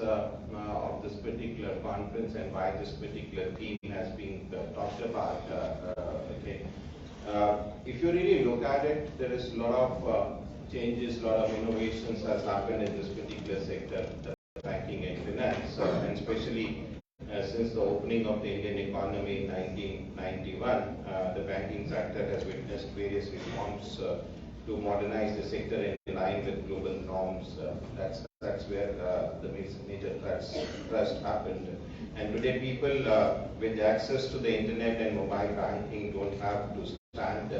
of this particular conference and why this particular theme has been talked about. Okay. If you really look at it, there is a lot of changes, a lot of innovations has happened in this particular sector, the banking and finance, and especially since the opening of the Indian economy in 1991, the banking sector has witnessed various reforms to modernize the sector in line with global norms. That's where the major thrust happened. And today people with access to the internet and mobile banking don't have to stand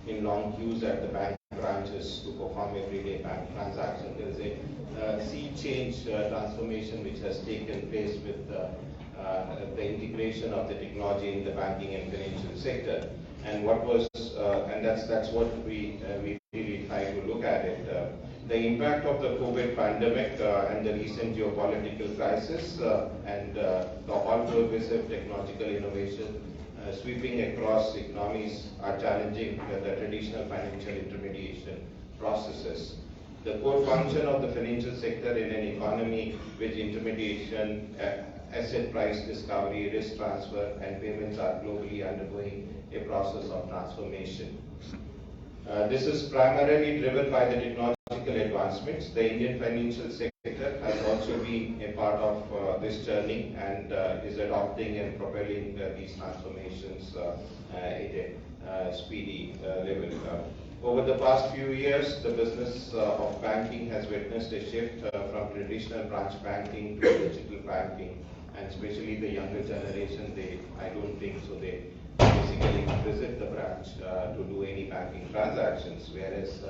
in long queues at the bank branches to perform everyday bank transactions. There is a sea change transformation which has taken place with the integration of the technology in the banking and financial sector. And that's what we really try to look at it. The impact of the COVID pandemic and the recent geopolitical crisis and the all-pervasive technological innovation sweeping across economies are challenging the traditional financial intermediation processes. The core function of the financial sector in an economy with intermediation, asset price discovery, risk transfer, and payments are globally undergoing a process of transformation. This is primarily driven by the technological advancements. The Indian financial sector has also been a part of this journey and is adopting and propelling these transformations at a speedy level. Over the past few years, the business of banking has witnessed a shift from traditional branch banking to digital banking, and especially the younger generation, I don't think so, they basically visit the branch to do any banking transactions, whereas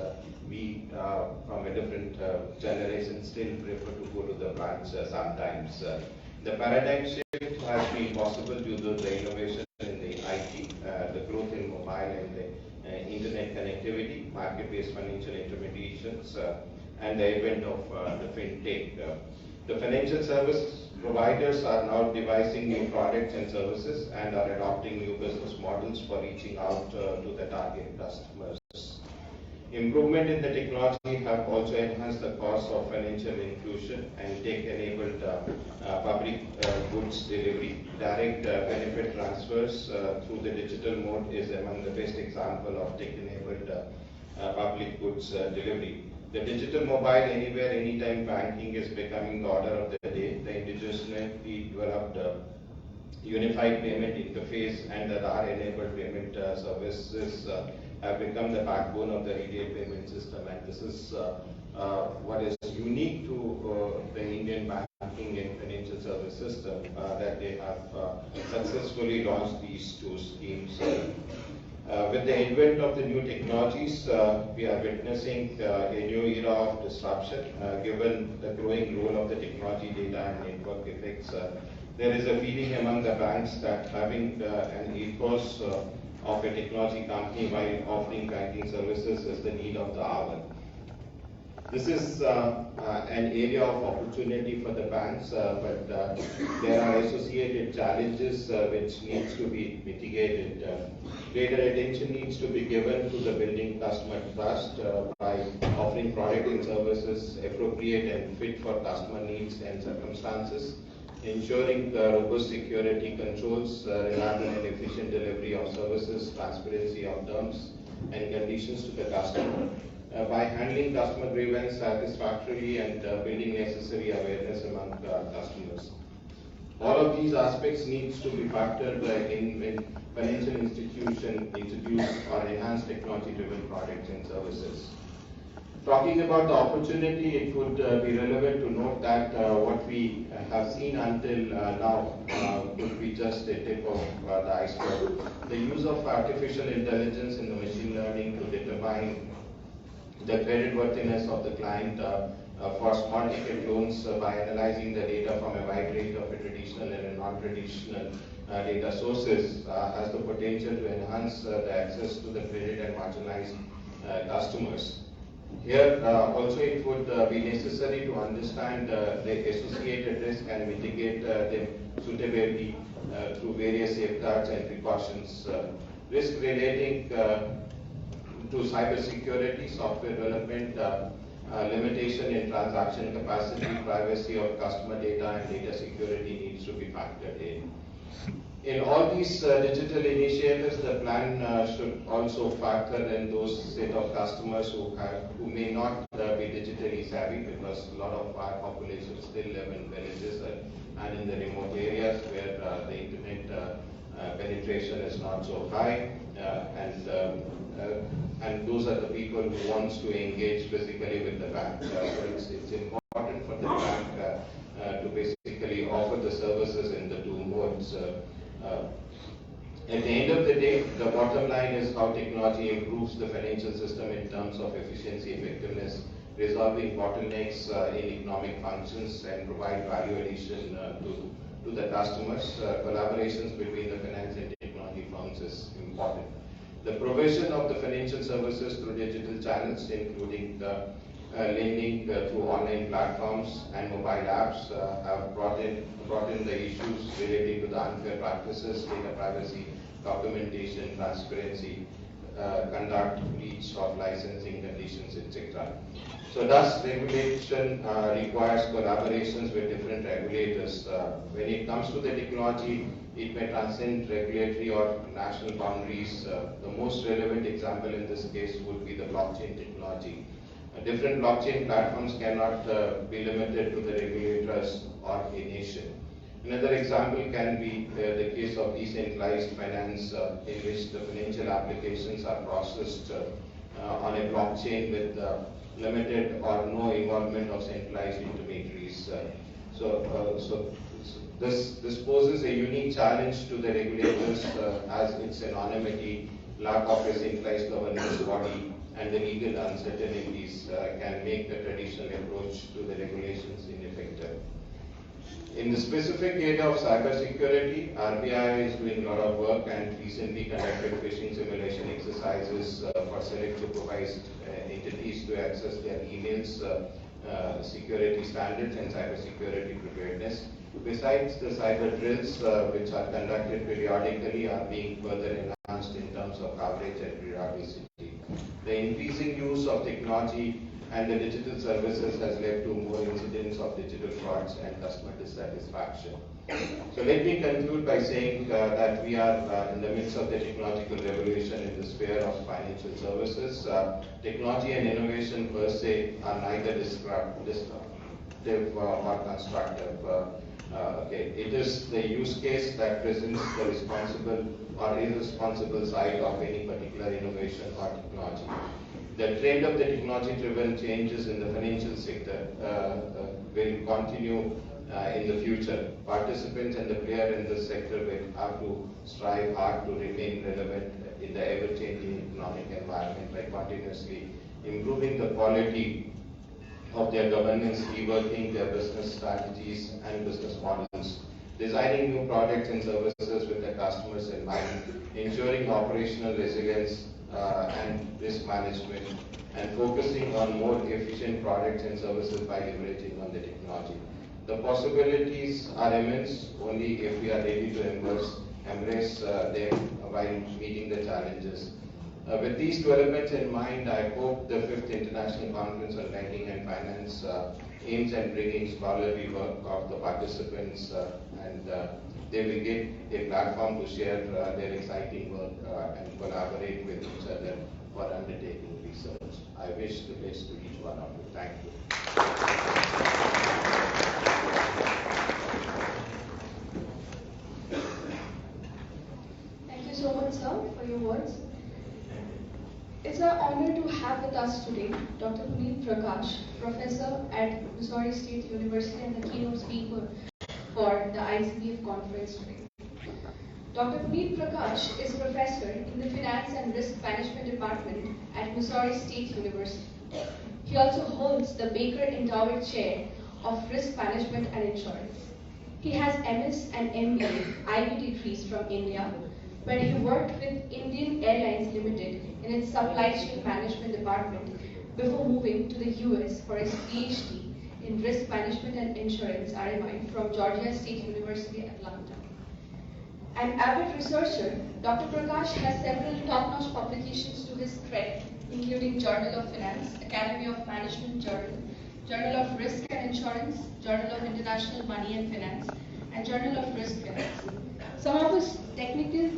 we from a different generation still prefer to go to the branch sometimes. The paradigm shift has been possible due to the innovation in the IT, the growth in mobile and the internet connectivity, market-based financial intermediations, and the advent of the fintech. The financial service providers are now devising new products and services and are adopting new business models for reaching out to the target customers. Improvement in the technology have also enhanced the cost of financial inclusion and tech-enabled public goods delivery. Direct benefit transfers through the digital mode is among the best example of tech-enabled public goods delivery. The digital mobile anywhere, anytime banking is becoming the order of the day. The indigenously developed unified payment interface and the RAR-enabled payment services have become the backbone of the retail payment system, and this is what is unique to the Indian banking and financial service system, that they have successfully launched these two schemes. With the advent of the new technologies, we are witnessing a new era of disruption. Given the growing role of the technology, data and network effects, there is a feeling among the banks that having an ethos of a technology company while offering banking services is the need of the hour. This is an area of opportunity for the banks, but there are associated challenges which needs to be mitigated. Greater attention needs to be given to the building customer trust by offering product and services appropriate and fit for customer needs and circumstances, ensuring robust security controls, reliable and efficient delivery of services, transparency of terms and conditions to the customer, by handling customer grievance satisfactorily and building necessary awareness among customers. All of these aspects needs to be factored in when financial institution introduce or enhance technology-driven products and services. Talking about the opportunity, it would be relevant to note that what we have seen until now could be just a tip of the iceberg. The use of artificial intelligence and the machine learning to determine the creditworthiness of the client for small ticket loans by analyzing the data from a wide range of traditional and non-traditional data sources has the potential to enhance the access to the credit and marginalized customers. Here also it would be necessary to understand the associated risk and mitigate them suitably through various safeguards and precautions. Risk relating to cybersecurity, software development, limitation in transaction capacity, privacy of customer data, and data security needs to be factored in. In all these digital initiatives, the plan should also factor in those set of customers who may not be digitally savvy, because a lot of our population still live in villages and in the remote areas where the internet penetration is not so high, and those are the people who wants to engage physically with the bank. So it's important for the bank to basically offer the services in the two modes. At the end of the day, the bottom line is how technology improves the financial system in terms of efficiency, effectiveness, resolving bottlenecks in economic functions, and provide value addition to the customers. Collaborations between the finance and technology firms is important. The provision of the financial services through digital channels, including the lending through online platforms and mobile apps, have brought in the issues relating to the unfair practices, data privacy, documentation, transparency, conduct, breach of licensing conditions, etc. So thus, regulation requires collaborations with different regulators. When it comes to the technology, it may transcend regulatory or national boundaries. The most relevant example in this case would be the blockchain technology. Different blockchain platforms cannot be limited to the regulators or a nation. Another example can be the case of decentralized finance, in which the financial applications are processed on a blockchain with limited or no involvement of centralized intermediaries. So this poses a unique challenge to the regulators, as its anonymity, lack of a centralized governance body, and the legal uncertainties can make the traditional approach to the regulations ineffective. In the specific area of cybersecurity, RBI is doing a lot of work and recently conducted phishing simulation exercises for select supervised entities to access their emails, security standards, and cybersecurity preparedness. Besides, the cyber drills, which are conducted periodically, are being further enhanced in terms of coverage and periodicity. The increasing use of technology and the digital services has led to more incidents of digital frauds and customer dissatisfaction. So let me conclude by saying that we are in the midst of the technological revolution in the sphere of financial services. Technology and innovation per se are neither destructive or constructive. It is the use case that presents the responsible or irresponsible side of any particular innovation or technology. The trend of the technology-driven changes in the financial sector will continue in the future. Participants and the player in this sector will have to strive hard to remain relevant in the ever-changing economic environment by continuously improving the quality of their governance, reworking their business strategies and business models, designing new products and services with the customers in mind, ensuring operational resilience and risk management, and focusing on more efficient products and services by leveraging on the technology. The possibilities are immense only if we are ready to embrace them while meeting the challenges. With these developments in mind, I hope the 5th International Conference on Banking and Finance aims at bringing scholarly work of the participants and they will get a platform to share their exciting work and collaborate with each other for undertaking research. I wish the best to each one of you. Thank you. Thank you so much, sir, for your words. It's our honor to have with us today Dr. Puneet Prakash, professor at Missouri State University and the keynote speaker for the ICBF conference today. Dr. Puneet Prakash is professor in the Finance and Risk Management Department at Missouri State University. He also holds the Baker Endowed Chair of Risk Management and Insurance. He has MS and MBA IB degrees from India, where he worked with Indian Airlines Limited in its supply chain management department before moving to the US for his PhD in Risk Management and Insurance RMI from Georgia State University, Atlanta. An avid researcher, Dr. Prakash has several top-notch publications to his credit, including Journal of Finance, Academy of Management Journal, Journal of Risk and Insurance, Journal of International Money and Finance, and Journal of Risk Finance. Some of his technical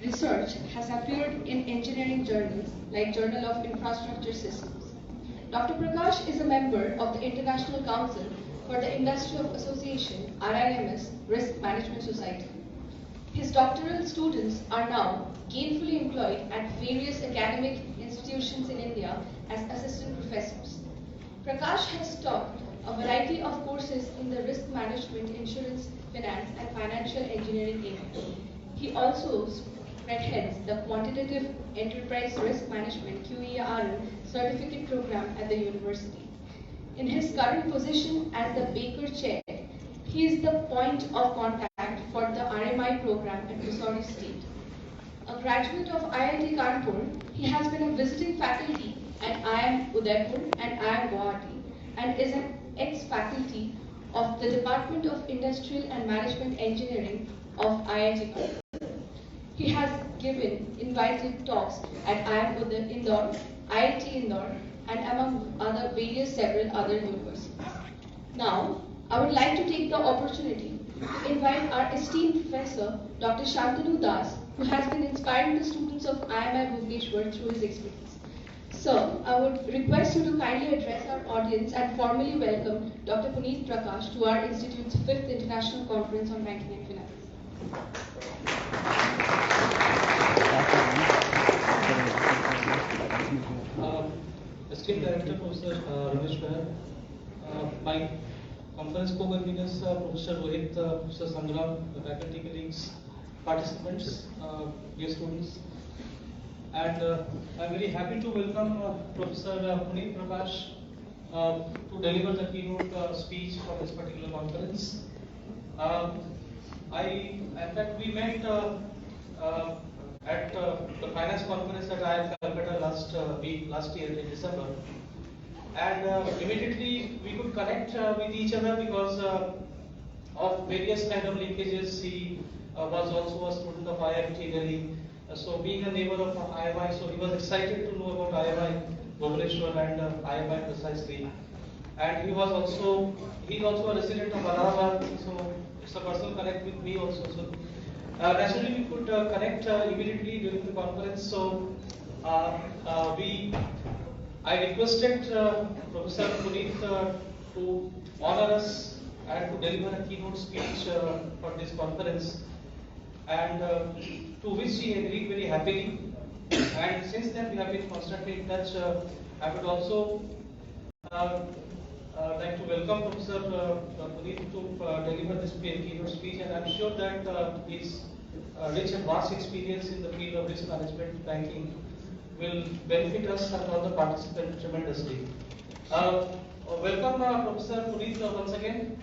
research has appeared in engineering journals like Journal of Infrastructure Systems. Dr. Prakash is a member of the International Council for the Industry of Association, RIMS, Risk Management Society. His doctoral students are now gainfully employed at various academic institutions in India as assistant professors. Prakash has taught a variety of courses in the risk management, insurance, finance, and financial engineering area. He also spearheads the Quantitative Enterprise Risk Management QERL certificate program at the university. In his current position as the Baker Chair, he is the point of contact for the IMI program at Missouri State. A graduate of IIT Kanpur, he has been a visiting faculty at IIM Udaipur and IIM Guwahati and is an ex-faculty of the Department of Industrial and Management Engineering of IIT Kanpur. He has given invited talks at IIM Indore, IIT Indore, and among several other universities. Now, I would like to take the opportunity to invite our esteemed professor, Dr. Shantanu Das, who has been inspiring the students of IMI Bhubaneswar through his experience. Sir, I would request you to kindly address our audience and formally welcome Dr. Puneet Prakash to our Institute's 5th International Conference on Banking and Finance. Esteemed Director, Professor Ramesh Behl, my conference co-conveners, Professor Rohit, Professor Sangram, the faculty colleagues, participants, dear students, and I'm very happy to welcome Professor Puneet Prakash to deliver the keynote speech for this particular conference. In fact, we met at the finance conference at IIM Calcutta last year in December, and immediately we could connect with each other because of various kind of linkages. He was also a student of IIT Delhi, so being a neighbor of IMI, so he was excited to know about IMI Bhubaneswar and IMI precisely. And he's also a resident of Allahabad, so it's a personal connect with me also. So naturally we could connect immediately during the conference. So I requested Professor Puneet to honor us and to deliver a keynote speech for this conference, and to which he agreed very happily. And since then we have been constantly in touch. I would also like to welcome Professor Puneet to deliver this keynote speech, and I'm sure that his rich and vast experience in the field of risk management banking will benefit us and all the participants tremendously. Welcome Professor Puneet once again.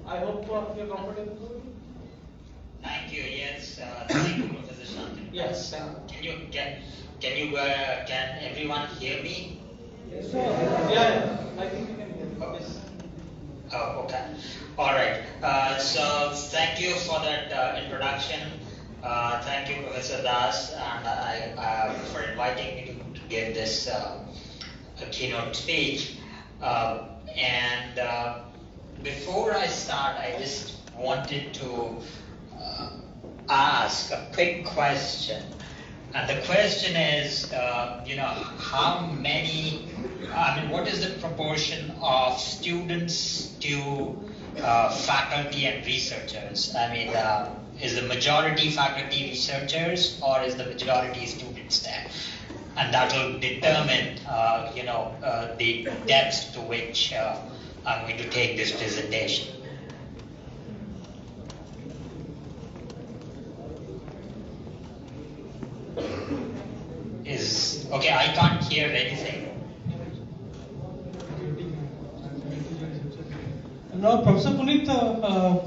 I hope you're comfortable. Thank you. Yes, thank you, Professor Shantanu. Yes. Can everyone hear me? Yes. Yeah. I think you can hear me. Yes. Oh, okay. All right. So thank you for that introduction. Thank you, Professor Das, and I for inviting me to give this keynote speech. Before I start, I just wanted to ask a quick question. And the question is, what is the proportion of students to faculty and researchers? Is the majority faculty researchers or is the majority students there? And that will determine, the depth to which I'm going to take this presentation. Okay, I can't hear anything. Now, Professor Puneet,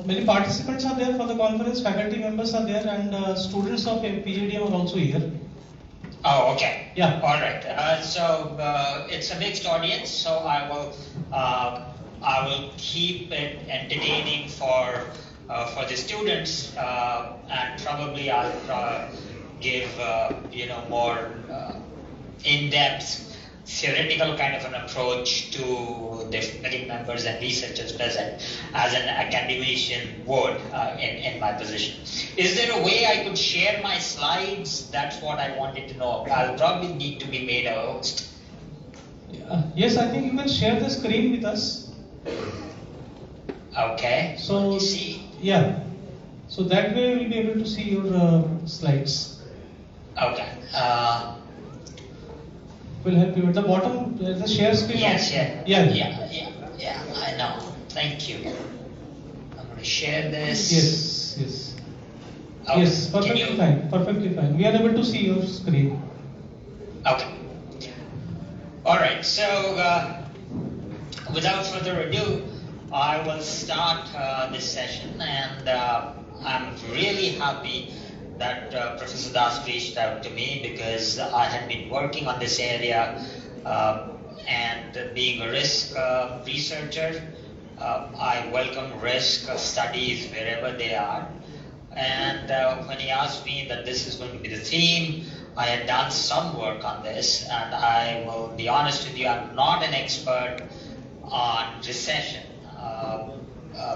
many participants are there for the conference, faculty members are there, and students of PGDM are also here. Oh, okay. Yeah. All right. So it's a mixed audience, so I will keep it entertaining for the students, and probably I'll give more in-depth theoretical kind of an approach to the faculty members and researchers present as an academician would in my position. Is there a way I could share my slides? That's what I wanted to know. I'll probably need to be made a host. Yes, I think you can share the screen with us. Okay. So, see. Yeah. So that way we'll be able to see your slides. Okay. Will help you at the bottom. There's a share screen. Yes, Yeah. I know. Thank you. I'm going to share this. Yes. Okay. Yes, perfectly fine. Perfectly fine. We are able to see your screen. Okay. All right. So, without further ado, I will start this session, and I'm really happy that Professor Das reached out to me, because I had been working on this area, and being a risk researcher, I welcome risk studies wherever they are. And when he asked me that this is going to be the theme, I had done some work on this, and I will be honest with you, I'm not an expert on recession.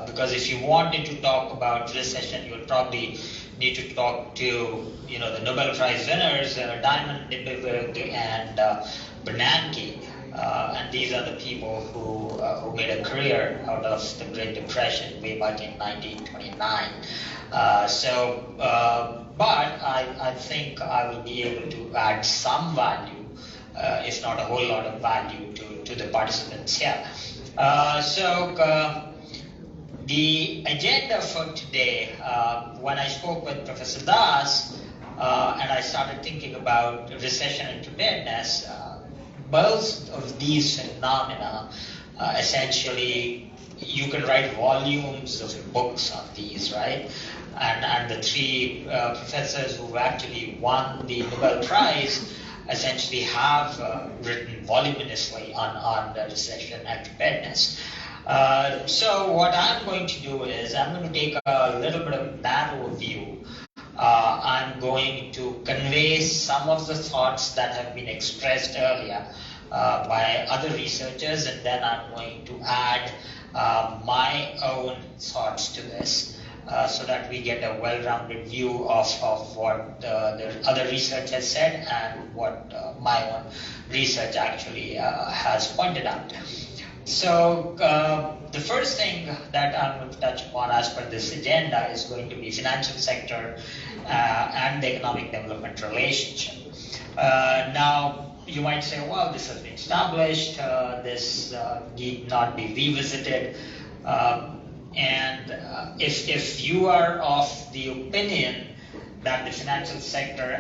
Because if you wanted to talk about recession, you would probably need to talk to, the Nobel Prize winners, Diamond, and Bernanke, and these are the people who made a career out of the Great Depression way back in 1929. But I think I will be able to add some value, if not a whole lot of value, to the participants here. The agenda for today, when I spoke with Professor Das, and I started thinking about recession and preparedness, both of these phenomena, essentially, you can write volumes of books on these, right? And the three professors who actually won the Nobel Prize essentially have written voluminously on the recession and preparedness. So what I'm going to do is I'm going to take a little bit of narrow view. I'm going to convey some of the thoughts that have been expressed earlier by other researchers, and then I'm going to add my own thoughts to this, so that we get a well-rounded view of what the other research has said and what my own research actually has pointed out. So the first thing that I'm going to touch upon as per this agenda is going to be financial sector and the economic development relationship. Now, you might say, well, this has been established, this need not be revisited. And if you are of the opinion that the financial sector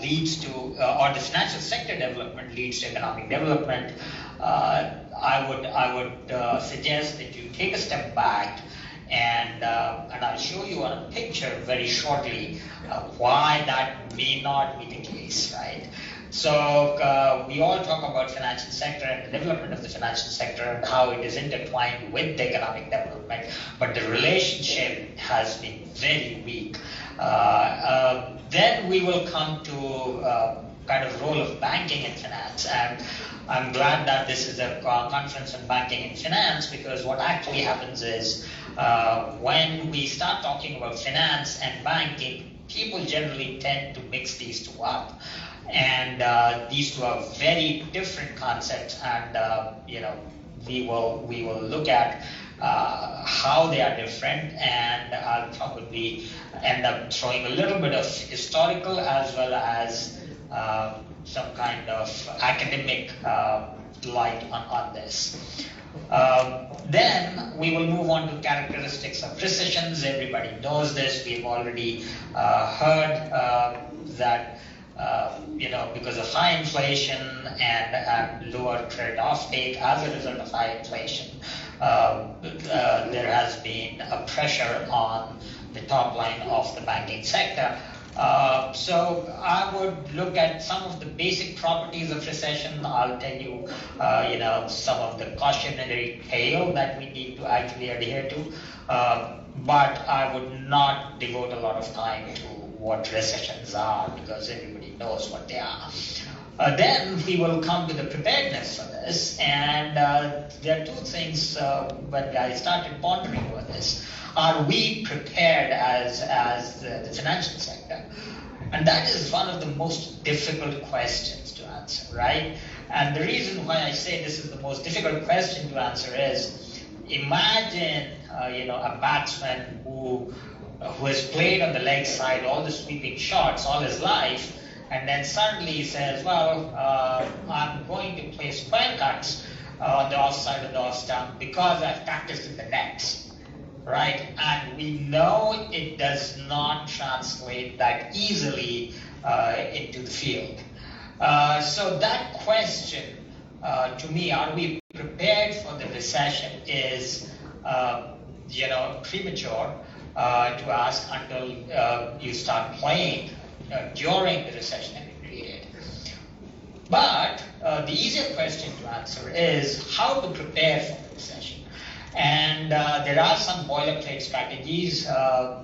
leads to, or the financial sector development leads to economic development, I would suggest that you take a step back, and I'll show you on a picture very shortly why that may not be the case, right? So we all talk about financial sector and the development of the financial sector and how it is intertwined with the economic development, but the relationship has been very weak. Then we will come to kind of role of banking and finance, and I'm glad that this is a conference on banking and finance, because what actually happens is when we start talking about finance and banking, people generally tend to mix these two up. And these two are very different concepts, and we will look at how they are different, and I'll probably end up throwing a little bit of historical as well as some kind of academic light on this. Then we will move on to characteristics of recessions. Everybody knows this. We've already heard that because of high inflation and lower credit offtake as a result of high inflation, there has been a pressure on the top line of the banking sector. So I would look at some of the basic properties of recession. I'll tell you, some of the cautionary tale that we need to actually adhere to. But I would not devote a lot of time to what recessions are, because everybody knows what they are. Then we will come to the preparedness for this, and there are two things when I started pondering over this. Are we prepared as the financial sector? And that is one of the most difficult questions to answer, right? And the reason why I say this is the most difficult question to answer is, imagine a batsman who has played on the leg side all the sweeping shots all his life, and then suddenly he says, well, I'm going to play square cuts on the offside of the off stump because I've practiced in the nets, right? And we know it does not translate that easily into the field. So that question, to me, are we prepared for the recession, is premature to ask until you start playing during the recessionary period. But the easier question to answer is how to prepare for the recession. And there are some boilerplate strategies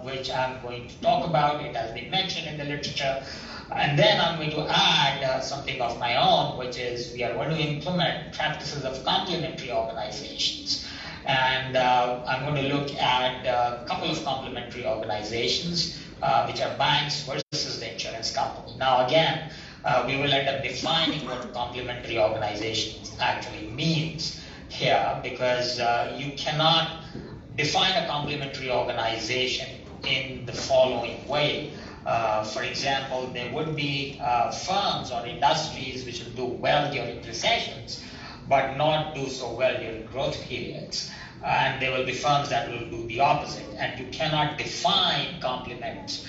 which I'm going to talk about. It has been mentioned in the literature. And then I'm going to add something of my own, which is we are going to implement practices of complementary organizations. And I'm going to look at a couple of complementary organizations, which are banks versus the insurance company. Now, again, we will end up defining what complementary organizations actually means here, because you cannot define a complementary organization in the following way. For example, there would be firms or industries which will do well during recessions, but not do so well during growth periods. And there will be firms that will do the opposite. And you cannot define complements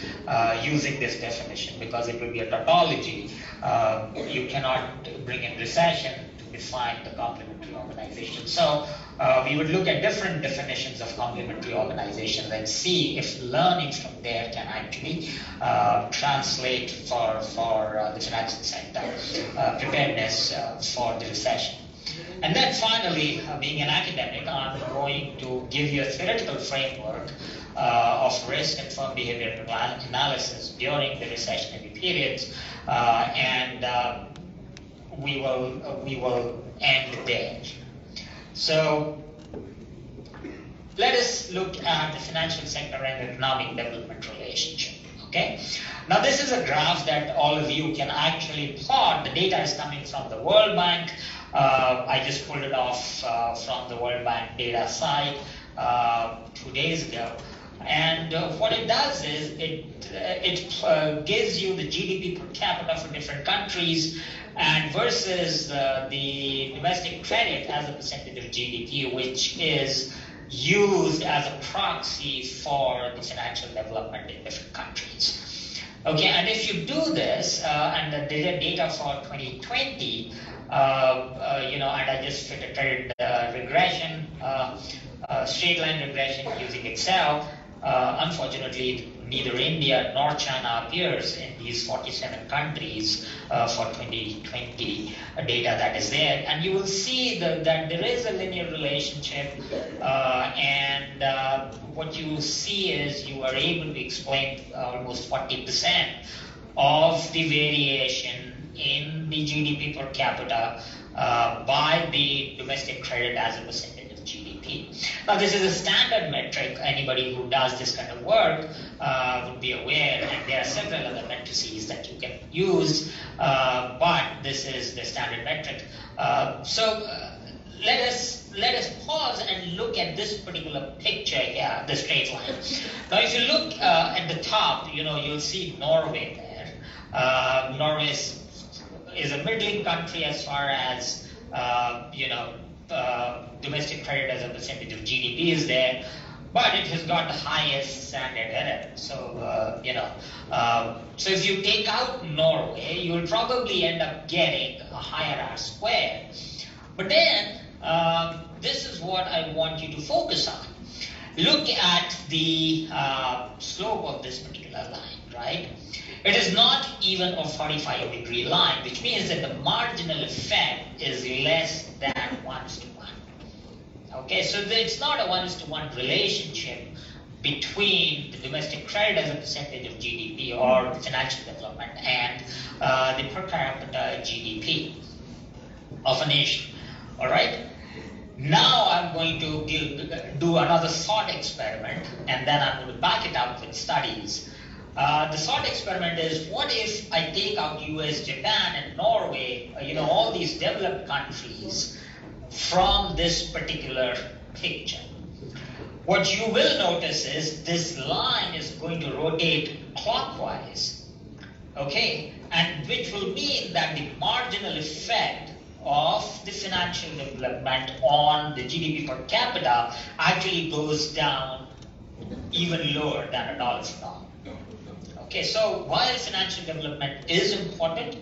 using this definition, because it will be a tautology. You cannot bring in recession to define the complementary organization. So we would look at different definitions of complementary organizations and see if learnings from there can actually translate for the financial sector preparedness for the recession. And then finally, being an academic, I'm going to give you a theoretical framework of risk and firm behavior analysis during the recessionary periods, and we will end there. So let us look at the financial sector and economic development relationship. Okay. Now this is a graph that all of you can actually plot. The data is coming from the World Bank. I just pulled it off from the World Bank data site 2 days ago. And what it does is it gives you the GDP per capita for different countries and versus the domestic credit as a percentage of GDP, which is used as a proxy for the financial development in different countries. Okay, and if you do this, and the data for 2020, and I just fit a credit regression, straight line regression using Excel. Unfortunately, neither India nor China appears in these 47 countries for 2020 data that is there. And you will see that there is a linear relationship, and what you see is you are able to explain almost 40% of the variation in the GDP per capita by the domestic credit as a percentage of GDP. Now, this is a standard metric. Anybody who does this kind of work would be aware, and there are several other matrices that you can use, but this is the standard metric. So let us pause and look at this particular picture here, the straight line. Now, if you look at the top, you'll see Norway there. Norway is a middling country as far as domestic credit as a percentage of GDP is there, but it has got the highest standard error. So so if you take out Norway, you will probably end up getting a higher R squared. But then this is what I want you to focus on. Look at the slope of this particular line, right? It is not even a 45-degree line, which means that the marginal effect is less than 1:1. Okay, so it's not a 1:1 relationship between the domestic credit as a percentage of GDP or financial development and the per capita GDP of a nation. All right. Now I'm going to do another thought experiment, and then I'm going to back it up with studies. The thought experiment is, what if I take out US, Japan, and Norway, all these developed countries from this particular picture? What you will notice is this line is going to rotate clockwise, okay? And which will mean that the marginal effect of the financial development on the GDP per capita actually goes down even lower than $1 for dollar. Okay, so while financial development is important,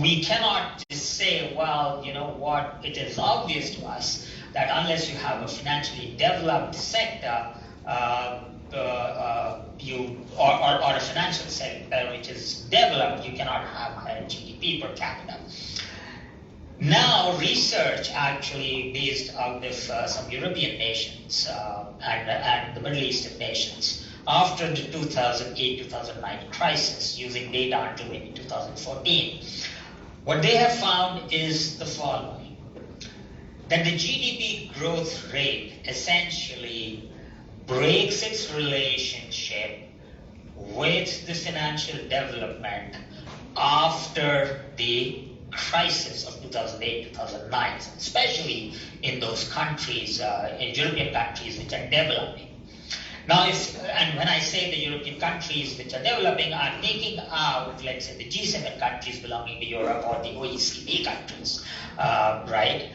we cannot just say, well, you know what, it is obvious to us that unless you have a financially developed sector, or a financial sector which is developed, you cannot have higher GDP per capita. Now, research actually based out of some European nations and the Middle Eastern nations after the 2008-2009 crisis, using data until maybe 2014, what they have found is the following: that the GDP growth rate essentially breaks its relationship with the financial development after the crisis of 2008-2009, especially in those countries, in European countries which are developing. Now, and when I say the European countries which are developing, I'm taking out, let's say, the G7 countries belonging to Europe or the OECD countries, right?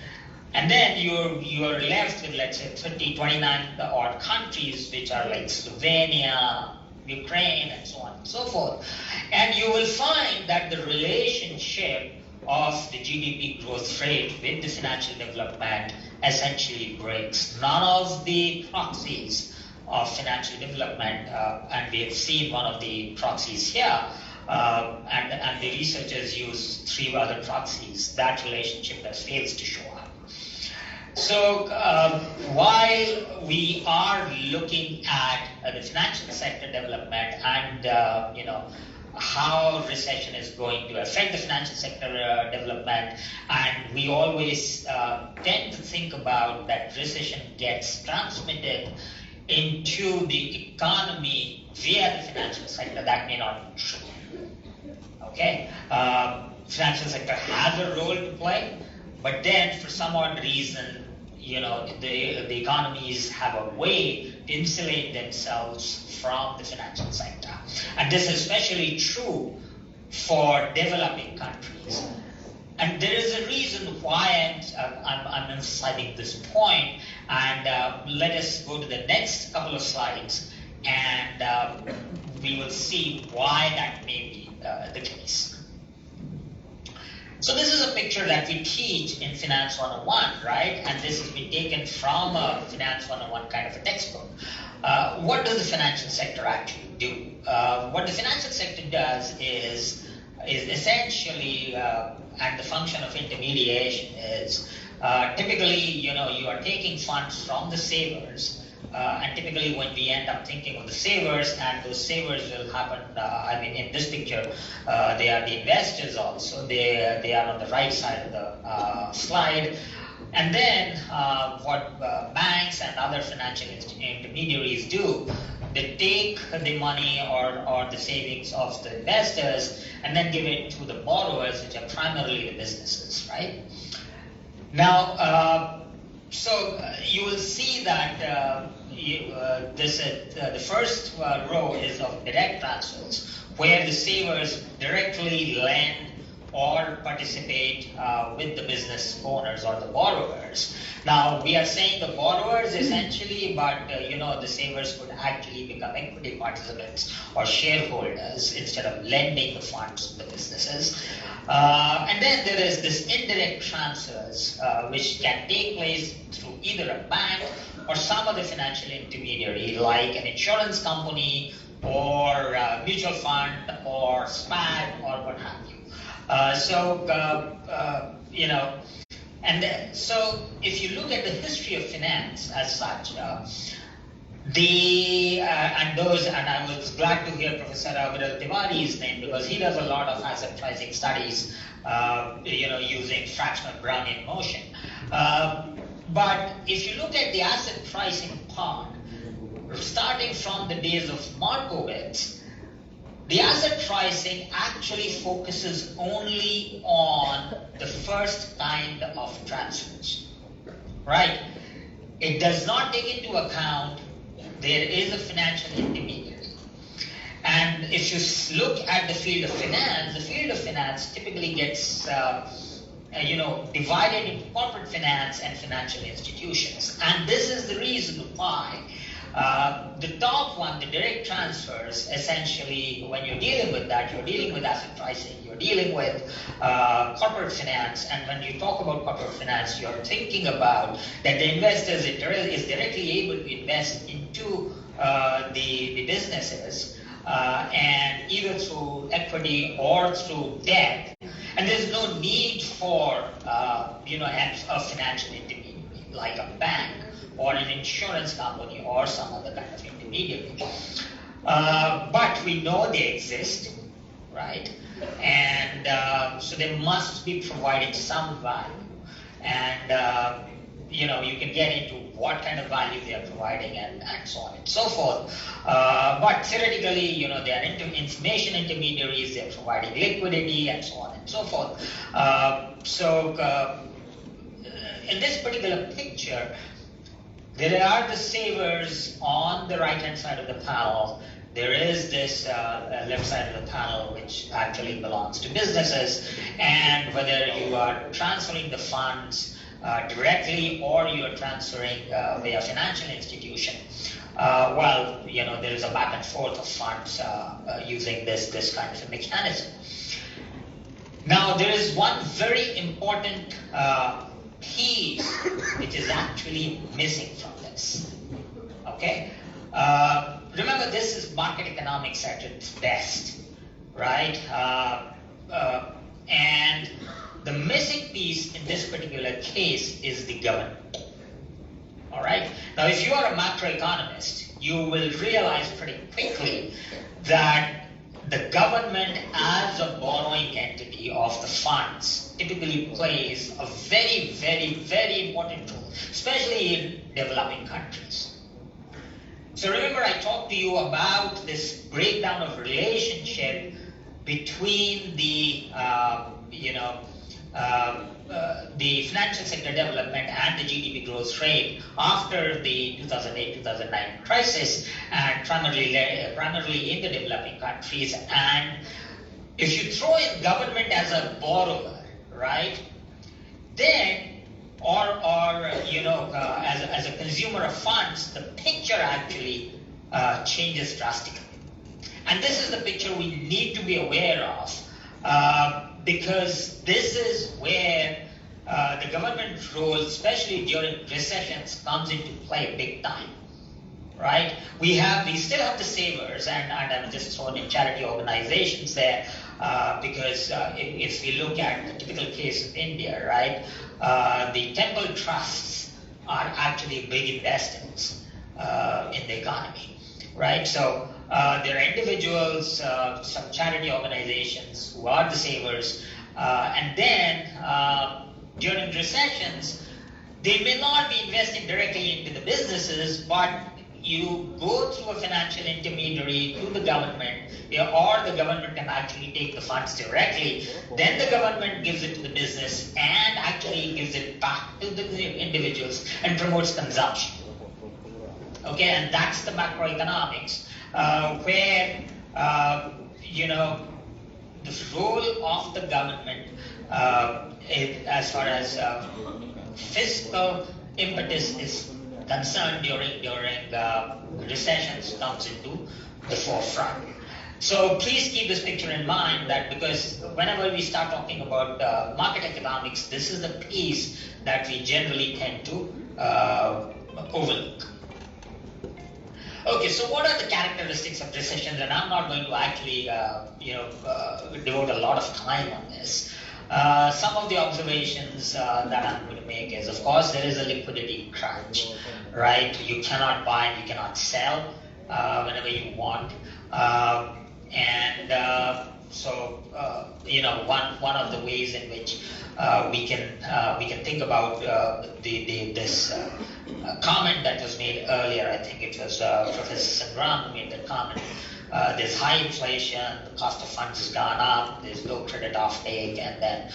And then you're left with, let's say, 29 odd countries which are like Slovenia, Ukraine, and so on and so forth. And you will find that the relationship of the GDP growth rate with the financial development essentially breaks. None of the proxies of financial development, and we have seen one of the proxies here, and the researchers use 3 other proxies, that relationship that fails to show up. So while we are looking at the financial sector development and how recession is going to affect the financial sector development, and we always tend to think about that recession gets transmitted into the economy via the financial sector. That may not be true. Okay, financial sector has a role to play, but then for some odd reason, the economies have a way to insulate themselves from the financial sector. And this is especially true for developing countries. And there is a reason why I'm emphasizing this point. And let us go to the next couple of slides, and we will see why that may be the case. So this is a picture that we teach in Finance 101, right? And this has been taken from a Finance 101 kind of a textbook. What does the financial sector actually do? What the financial sector does is essentially, and the function of intermediation is, typically, you are taking funds from the savers, and typically when we end up thinking of the savers, and those savers will happen, in this picture, they are the investors also. They are on the right side of the slide. And then what banks and other financial intermediaries do, they take the money or the savings of the investors and then give it to the borrowers, which are primarily the businesses, right? Now, so you will see that the first row is of direct transfers, where the savers directly lend or participate with the business owners or the borrowers. Now, we are saying the borrowers essentially, but the savers could actually become equity participants or shareholders instead of lending the funds to the businesses. And then there is this indirect transfers, which can take place through either a bank or some other financial intermediary, like an insurance company or a mutual fund or SPAC or what have you. So if you look at the history of finance as such, and I was glad to hear Professor Abhiral Tiwari's name, because he does a lot of asset pricing studies, using fractional Brownian motion. But if you look at the asset pricing part, starting from the days of Markowitz, the asset pricing actually focuses only on the first kind of transfers, right? It does not take into account there is a financial intermediary. And if you look at the field of finance typically gets divided into corporate finance and financial institutions. And this is the reason why the top one, the direct transfers, essentially, when you're dealing with that, you're dealing with asset pricing, you're dealing with corporate finance, and when you talk about corporate finance, you're thinking about that the investor is directly able to invest into the businesses, and either through equity or through debt, and there's no need for a financial intermediary like a bank or an insurance company or some other kind of intermediary. But we know they exist, right? And so they must be providing some value. And you can get into what kind of value they are providing and so on and so forth. But theoretically, they are information intermediaries, they are providing liquidity and so on and so forth. In this particular picture, there are the savers on the right-hand side of the panel. There is this left side of the panel, which actually belongs to businesses. And whether you are transferring the funds directly or you are transferring via financial institution, there is a back and forth of funds using this kind of a mechanism. Now, there is one very important piece which is actually missing from this. Okay? Remember, this is market economics at its best, right? And the missing piece in this particular case is the government. All right? Now, if you are a macroeconomist, you will realize pretty quickly that the government as a borrowing entity of the funds typically plays a very, very, very important role, especially in developing countries. So remember, I talked to you about this breakdown of relationship between the financial sector development and the GDP growth rate after the 2008-2009 crisis, and primarily in the developing countries. And if you throw in government as a borrower, right, then as a consumer of funds, the picture actually changes drastically. And this is the picture we need to be aware of, because this is where the government role, especially during recessions, comes into play big time, right? We still have the savers, and I'm just throwing in charity organizations there, because if we look at the typical case of India, right, the temple trusts are actually big investors in the economy, right? So there are individuals, some charity organizations who are the savers, and then during recessions, they may not be investing directly into the businesses, but you go through a financial intermediary to the government, or the government can actually take the funds directly. Then the government gives it to the business and actually gives it back to the individuals and promotes consumption. Okay, and that's the macroeconomics, where the role of the government as far as fiscal impetus is concerned during recessions comes into the forefront. So please keep this picture in mind, that because whenever we start talking about market economics, this is the piece that we generally tend to overlook. Okay, so what are the characteristics of recessions? And I'm not going to actually devote a lot of time on this. Some of the observations that I'm going to make is, of course, there is a liquidity crunch, right? You cannot buy and you cannot sell whenever you want. One of the ways in which we can think about this comment that was made earlier. I think it was Professor Sangram who made that comment. There's high inflation, the cost of funds has gone up, there's low credit offtake, and then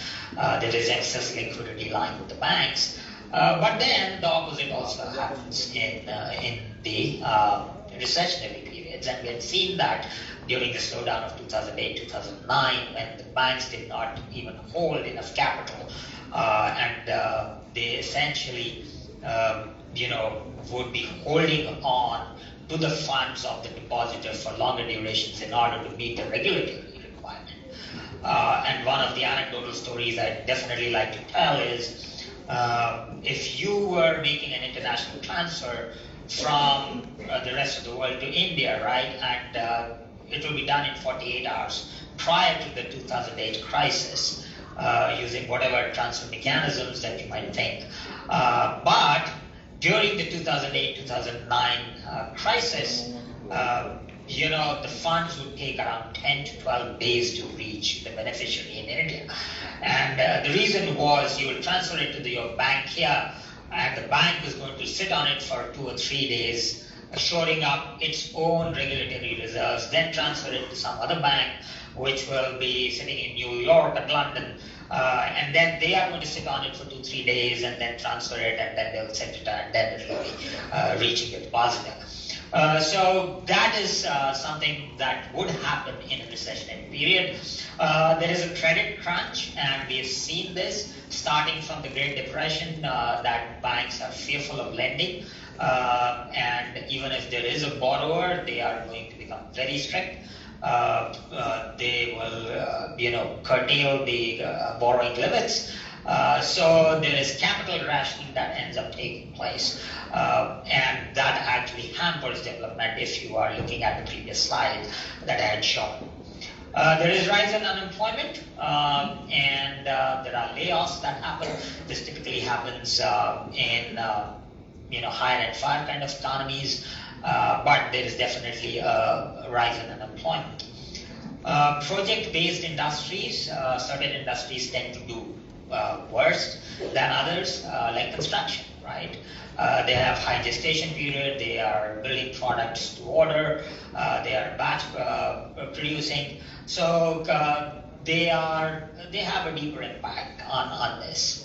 there is excess liquidity lying with the banks. But then the opposite also happens in the recessionary periods, and we had seen that during the slowdown of 2008, 2009, when the banks did not even hold enough capital, and they essentially, would be holding on to the funds of the depositor for longer durations in order to meet the regulatory requirement. And one of the anecdotal stories I'd definitely like to tell is, if you were making an international transfer from the rest of the world to India, right, and it will be done in 48 hours prior to the 2008 crisis, using whatever transfer mechanisms that you might think. But during the 2008-2009 crisis, the funds would take around 10 to 12 days to reach the beneficiary in India. And the reason was you will transfer it to your bank here, and the bank is going to sit on it for 2 or 3 days, shoring up its own regulatory reserves, then transfer it to some other bank, which will be sitting in New York and London, and then they are going to sit on it for 2-3 days and then transfer it, and then they'll send it, and then it will be reaching the depositor. So that is something that would happen in a recessionary period. There is a credit crunch, and we have seen this starting from the Great Depression, that banks are fearful of lending, and even if there is a borrower, they are going to become very strict. They will, curtail the borrowing limits. So there is capital rationing that ends up taking place, and that actually hampers development if you are looking at the previous slide that I had shown. There is rise in unemployment, and there are layoffs that happen. This typically happens in hire and fire kind of economies, but there is definitely a rise in unemployment. Project-based industries, certain industries tend to do worse than others, like construction, right? They have high gestation period, they are building products to order, they are batch producing, so they have a deeper impact on this.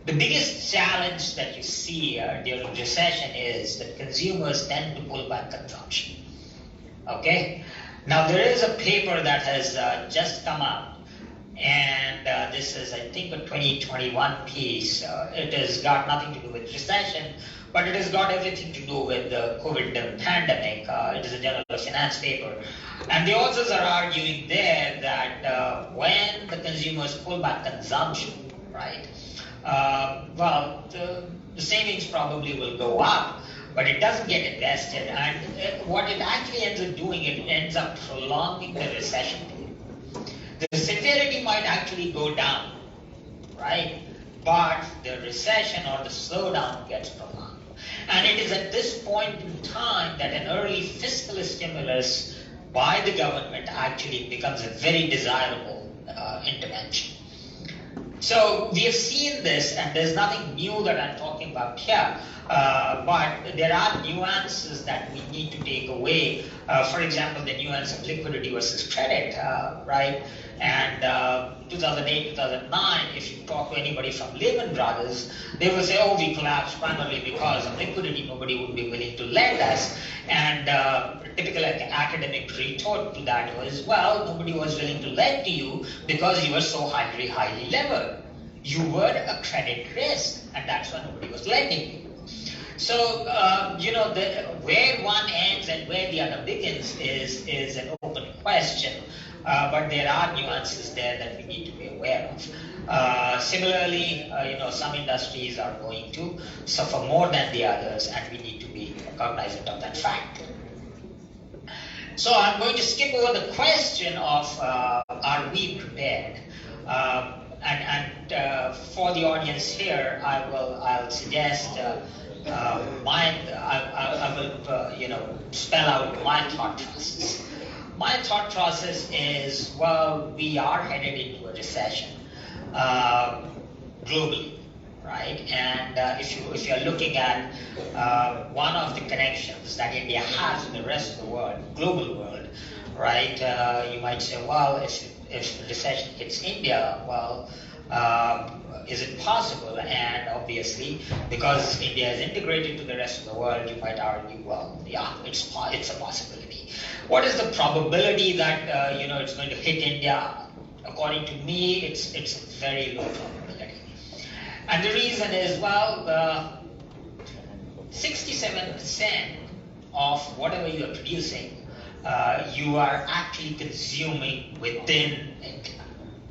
The biggest challenge that you see during recession is that consumers tend to pull back consumption. Okay? Now there is a paper that has just come out, and this is, I think, a 2021 piece. It has got nothing to do with recession, but it has got everything to do with the COVID pandemic. It is a journal of finance paper. And the authors are arguing there that when the consumers pull back consumption, right, the savings probably will go up, but it doesn't get invested. And what it actually ends up doing, it ends up prolonging the recession period. The severity might actually go down, right? But the recession or the slowdown gets prolonged. And it is at this point in time that an early fiscal stimulus by the government actually becomes a very desirable intervention. So we have seen this, and there's nothing new that I'm talking about here, but there are nuances that we need to take away. For example, the nuance of liquidity versus credit, right? And 2008, 2009, if you talk to anybody from Lehman Brothers, they will say, oh, we collapsed primarily because of liquidity. Nobody would be willing to lend us. And typical academic retort to that was, well, nobody was willing to lend to you because you were so highly levered. You were a credit risk, and that's why nobody was lending to you. So, where one ends and where the other begins is an open question. But there are nuances there that we need to be aware of. Similarly, some industries are going to suffer more than the others, and we need to be cognizant of that fact. So I'm going to skip over the question of are we prepared? For the audience here, I'll suggest I will spell out my thought process. My thought process is, well, we are headed into a recession globally, right? And if you're looking at one of the connections that India has with the rest of the world, global world, right? You might say, well, if recession hits India, well, is it possible? And obviously, because India is integrated to the rest of the world, you might argue, well, yeah, it's a possibility. What is the probability that it's going to hit India? According to me, it's a very low probability. And the reason is, well, 67% of whatever you are producing, you are actually consuming within India.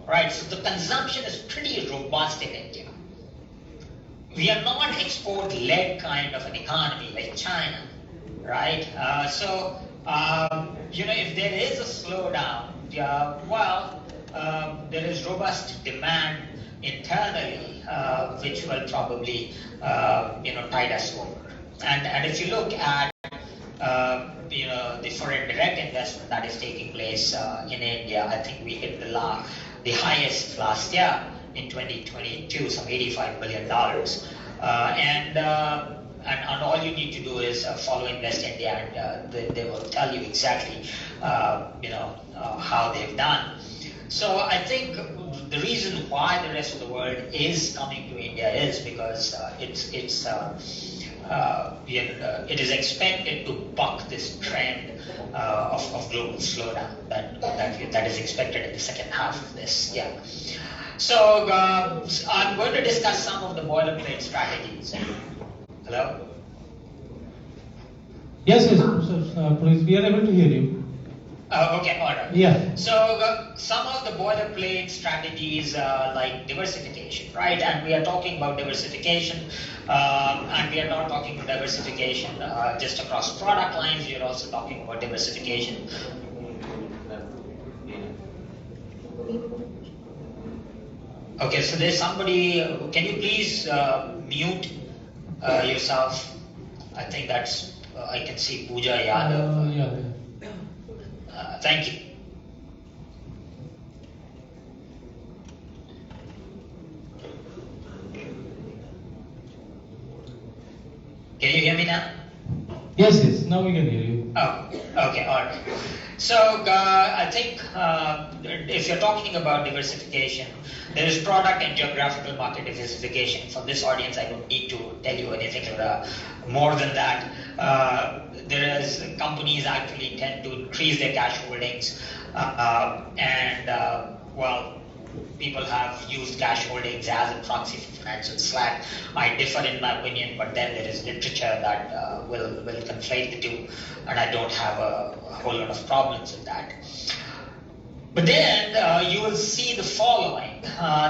Right, so the consumption is pretty robust in India. We are not an export-led kind of an economy like China, right? If there is a slowdown, there is robust demand internally, which will probably, tide us over. And if you look at the foreign direct investment that is taking place in India, I think we hit the highest last year in 2022, some $85 billion. And all you need to do is follow Invest India, and they will tell you exactly, how they've done. So I think the reason why the rest of the world is coming to India is because it is expected to buck this trend of global slowdown that is expected in the second half of this year. So I'm going to discuss some of the boilerplate strategies. Hello? Yes, please, we are able to hear you. Okay, all right. Yeah. So some of the boilerplate strategies like diversification, right? And we are talking about diversification, and we are not talking about diversification just across product lines. We are also talking about diversification. Okay, so there's somebody. Can you please mute yourself? I think that's. I can see Pooja Yadav. Yeah. Thank you. Can you hear me now? Yes, now we can hear you. Oh, okay, all right. So I think if you're talking about diversification, there is product and geographical market diversification. For this audience, I don't need to tell you anything more than that. There is companies actually tend to increase their cash holdings, people have used cash holdings as a proxy for financial slack. I differ in my opinion, but then there is literature that will conflate the two, and I don't have a whole lot of problems with that. But then you will see the following.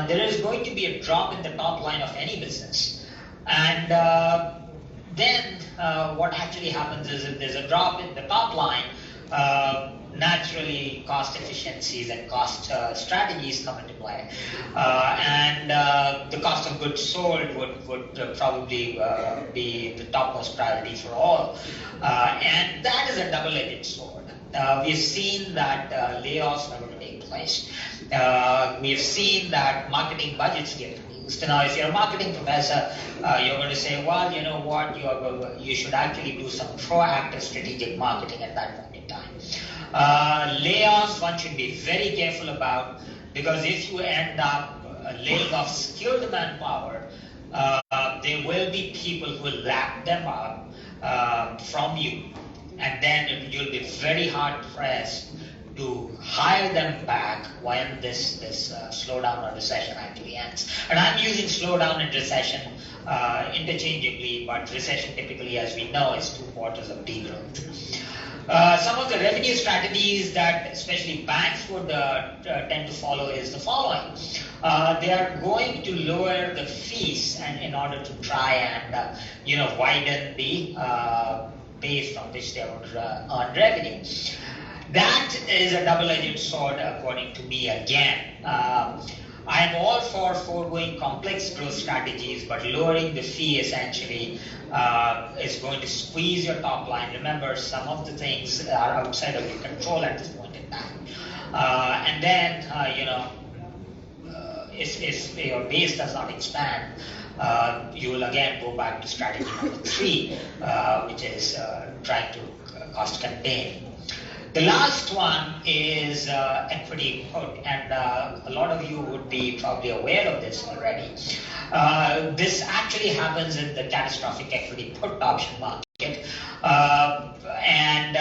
There is going to be a drop in the top line of any business. And then what actually happens is if there's a drop in the top line, naturally cost efficiencies and cost strategies come into play. And the cost of goods sold would probably be the topmost priority for all. And that is a double-edged sword. We've seen that layoffs are going to take place. We've seen that marketing budgets get reduced. Now, if you're a marketing professor, you're going to say, well, you know what, you should actually do some proactive strategic marketing at that point in time. Layoffs, one should be very careful about, because if you end up laying off skilled manpower, there will be people who will lap them up from you, and then you'll be very hard pressed to hire them back when this slowdown or recession actually ends. And I'm using slowdown and recession interchangeably, but recession typically, as we know, is 2 quarters of degrowth. Some of the revenue strategies that especially banks would tend to follow is the following. They are going to lower the fees and in order to try and widen the base from which they would earn revenue. That is a double-edged sword, according to me. Again, I'm all for foregoing complex growth strategies, but lowering the fee essentially is going to squeeze your top line. Remember, some of the things are outside of your control at this point in time. And then, if your base does not expand, you will again go back to strategy number 3, which is trying to cost contain. The last one is equity put, and a lot of you would be probably aware of this already. This actually happens in the catastrophic equity put option market, and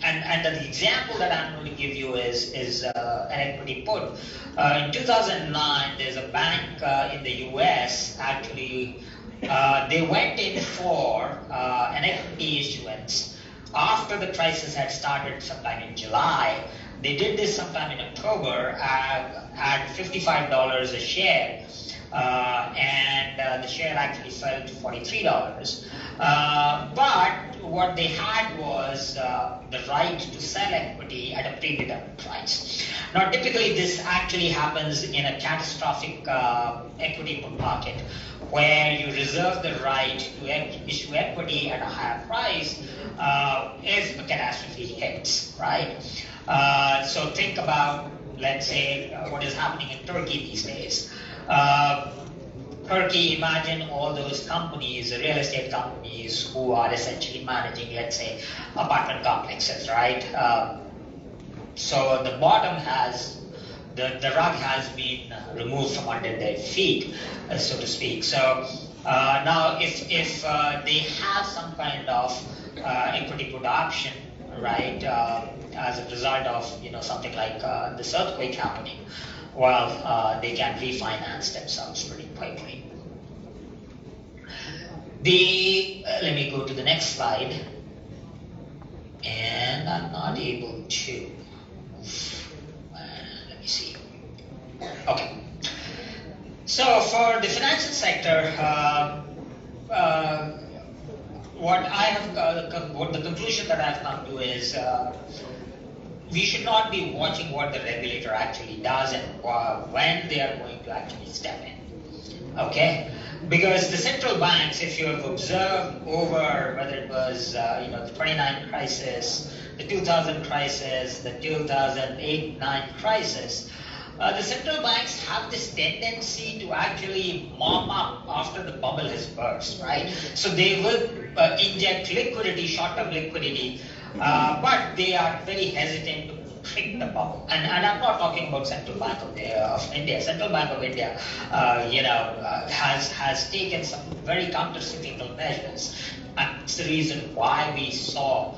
the example that I'm going to give you is an equity put. In 2009, there's a bank in the US, actually, they went in for an equity issuance after the crisis had started sometime in July. They did this sometime in October at $55 a share. And the share actually fell to $43. But what they had was the right to sell equity at a predetermined price. Now, typically, this actually happens in a catastrophic equity market where you reserve the right to issue equity at a higher price if a catastrophe hits, right? So think about, let's say, what is happening in Turkey these days. Turkey, imagine all those companies, real estate companies who are essentially managing, let's say, apartment complexes, right? So the bottom the rug has been removed from under their feet, so to speak. So now if they have some kind of equity put option, right, as a result of something like this earthquake happening, well, they can refinance themselves pretty quickly. Let me go to the next slide, and I'm not able to. Let me see. Okay. So for the financial sector, what the conclusion that I've come to is we should not be watching what the regulator actually does and when they are going to actually step in. Okay? Because the central banks, if you have observed over whether it was the 29 crisis, the 2000 crisis, the 2008-9 crisis, the central banks have this tendency to actually mop up after the bubble has burst, right? So they will inject liquidity, short-term liquidity, but they are very hesitant to prick the bubble. And I'm not talking about Central Bank of India. Central Bank of India, has taken some very counter-cyclical measures. And it's the reason why we saw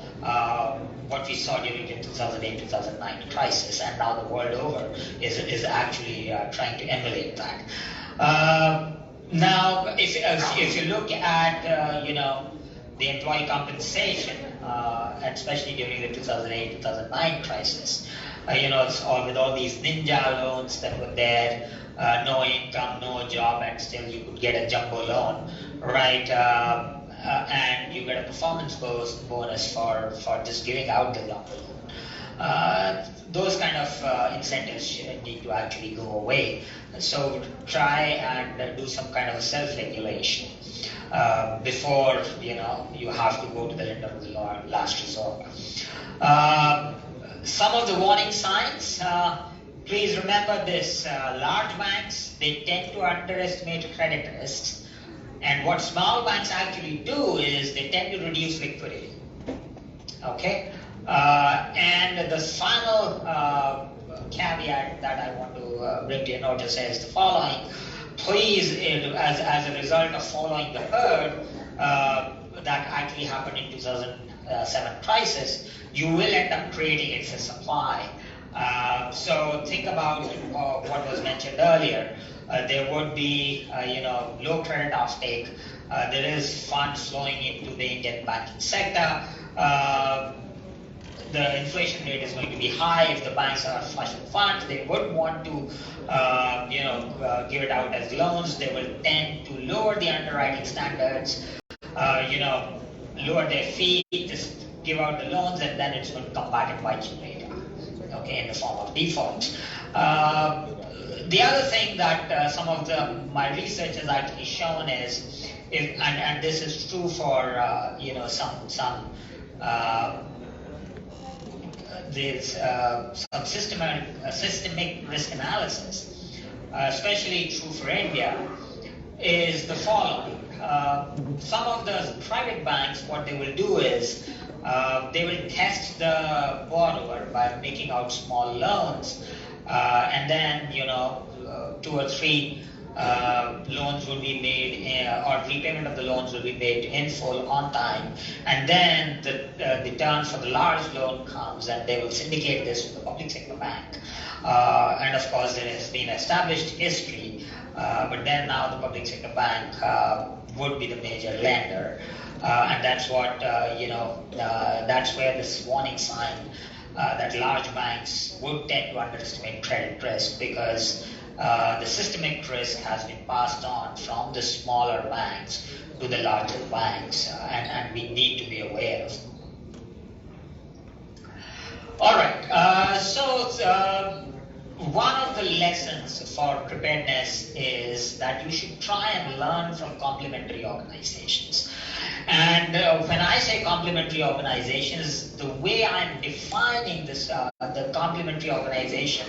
what we saw during the 2008-2009 crisis, and now the world over is actually trying to emulate that. Now, if you look at the employee compensation, especially during the 2008-2009 crisis, it's all with all these ninja loans that were there, no income, no job, and still you could get a jumbo loan, right? And you get a performance bonus for just giving out the jumbo loan. Those kind of incentives need to actually go away. So try and do some kind of a self-regulation before you have to go to the lender of the last resort. Some of the warning signs. Please remember this: large banks, they tend to underestimate credit risks. And what small banks actually do is they tend to reduce liquidity. Okay? And the final caveat that I want to bring to your notice is the following. Please, as a result of following the herd that actually happened in 2007 crisis, you will end up creating excess supply. So think about what was mentioned earlier. There would be, low credit offtake. There is funds flowing into the Indian banking sector. The inflation rate is going to be high. If the banks are flush with funds, they would want to, give it out as loans. They will tend to lower the underwriting standards, lower their fee, just give out the loans, and then it's going to come back and bite you later. Okay, in the form of defaults. The other thing that some of my research has actually shown is, and this is true for some there's some systemic risk analysis, especially true for India, is the following. Some of the private banks, what they will do is they will test the borrower by making out small loans, and then 2 or 3 loans will be made, or repayment of the loans will be made in full on time, and then the turn for the large loan comes, and they will syndicate this with the public sector bank. And of course, there has been established history, but then now the public sector bank would be the major lender, and that's what that's where this warning sign that large banks would tend to underestimate credit risk, because the systemic risk has been passed on from the smaller banks to the larger banks, and we need to be aware of them. All right, so one of the lessons for preparedness is that you should try and learn from complementary organizations. And when I say complementary organizations, the way I'm defining this, the complementary organization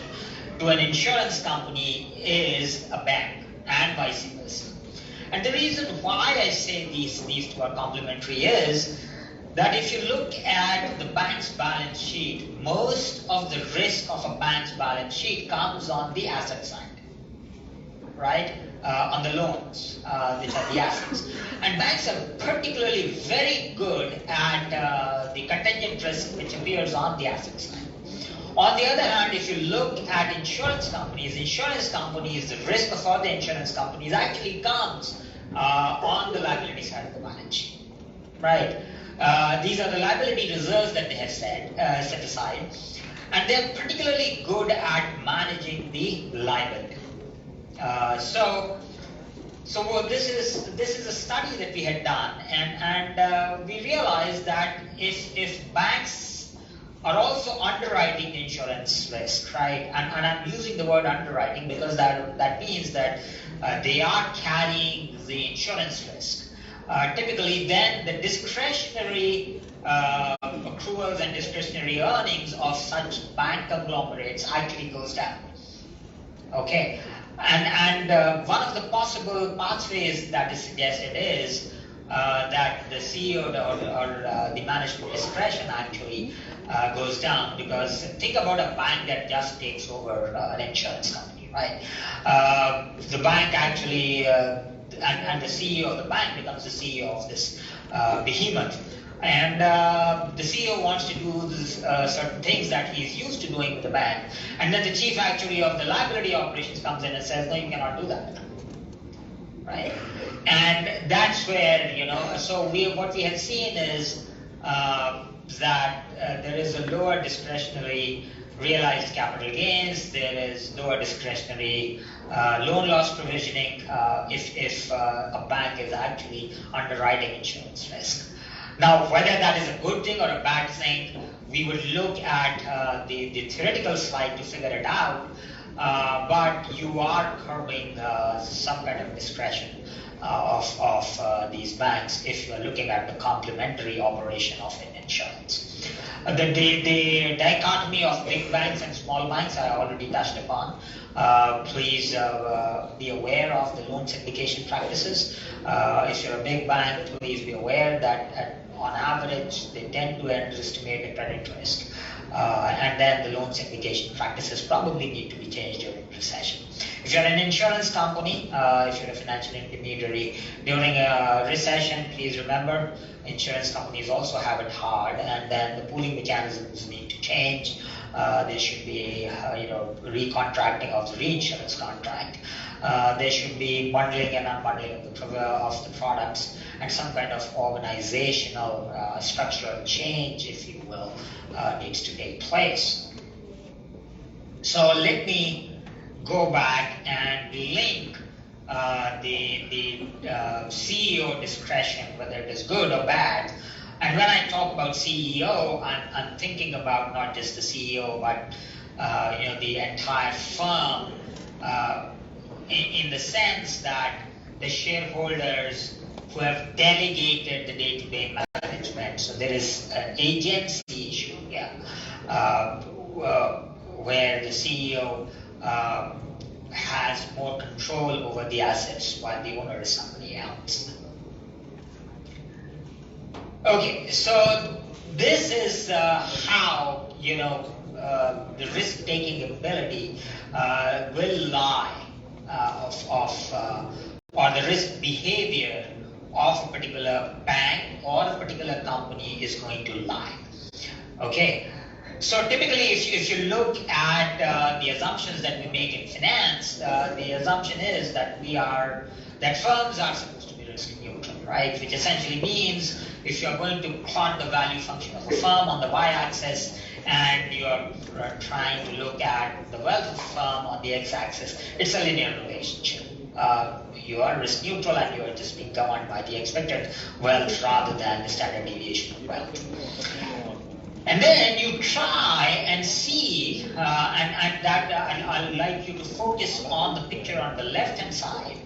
to an insurance company is a bank, and vice versa. And the reason why I say these two are complementary is that if you look at the bank's balance sheet, most of the risk of a bank's balance sheet comes on the asset side, right? On the loans, which are the assets. And banks are particularly very good at the contingent risk which appears on the asset side. On the other hand, if you look at insurance companies, the risk for the insurance companies actually comes on the liability side of the balance sheet, right? These are the liability reserves that they have set aside, and they're particularly good at managing the liability. So this is a study that we had done, and we realized that if banks are also underwriting the insurance risk, right? And I'm using the word underwriting because that means that they are carrying the insurance risk. Typically, then the discretionary accruals and discretionary earnings of such bank conglomerates actually goes down. Okay, and one of the possible pathways that is suggested is that the CEO or the management discretion actually goes down, because think about a bank that just takes over an insurance company, right? The bank actually, and the CEO of the bank becomes the CEO of this behemoth. And the CEO wants to do certain things that he's used to doing with the bank. And then the chief actuary of the liability operations comes in and says, no, you cannot do that. Right? And that's where, so what we have seen is that there is a lower discretionary realized capital gains, there is lower discretionary loan loss provisioning if a bank is actually underwriting insurance risk. Now, whether that is a good thing or a bad thing, we would look at the theoretical side to figure it out, but you are curbing some kind of discretion of these banks if you are looking at the complementary operation of insurance. The dichotomy of big banks and small banks I already touched upon. Please be aware of the loan syndication practices. If you're a big bank, please be aware that on average they tend to underestimate the credit risk. And then the loan syndication practices probably need to be changed during recession. If you're an insurance company, if you're a financial intermediary, during a recession, please remember, insurance companies also have it hard, and then the pooling mechanisms need to change. There should be, recontracting of the reinsurance contract. There should be bundling and unbundling of the products, and some kind of organizational structural change, if you will, needs to take place. So let me go back and link the CEO discretion, whether it is good or bad. And when I talk about CEO, I'm thinking about not just the CEO, but the entire firm in the sense that the shareholders who have delegated the day-to-day management, so there is an agency issue here, where the CEO has more control over the assets while the owner is somebody else. Okay, so this is how the risk-taking ability will lie or the risk behavior of a particular bank or a particular company is going to lie. Okay, so typically if you look at the assumptions that we make in finance, the assumption is that firms are supposed to be risk neutral, right? Which essentially means if you're going to plot the value function of a firm on the y-axis and you're trying to look at the wealth of a firm on the x-axis, it's a linear relationship. You are risk neutral and you are just being governed by the expected wealth rather than the standard deviation of wealth. And then you try and see, and I'd like you to focus on the picture on the left-hand side.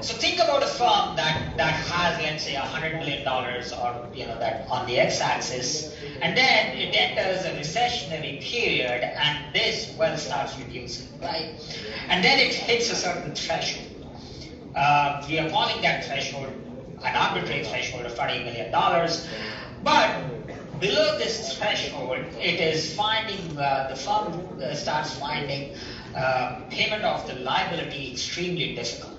So think about a firm that has, let's say, $100 million or that on the x-axis, and then it enters a recessionary period, and this wealth starts reducing, right? And then it hits a certain threshold. We are calling that threshold an arbitrary threshold of $20 million, but below this threshold, it is finding the firm starts finding payment of the liability extremely difficult.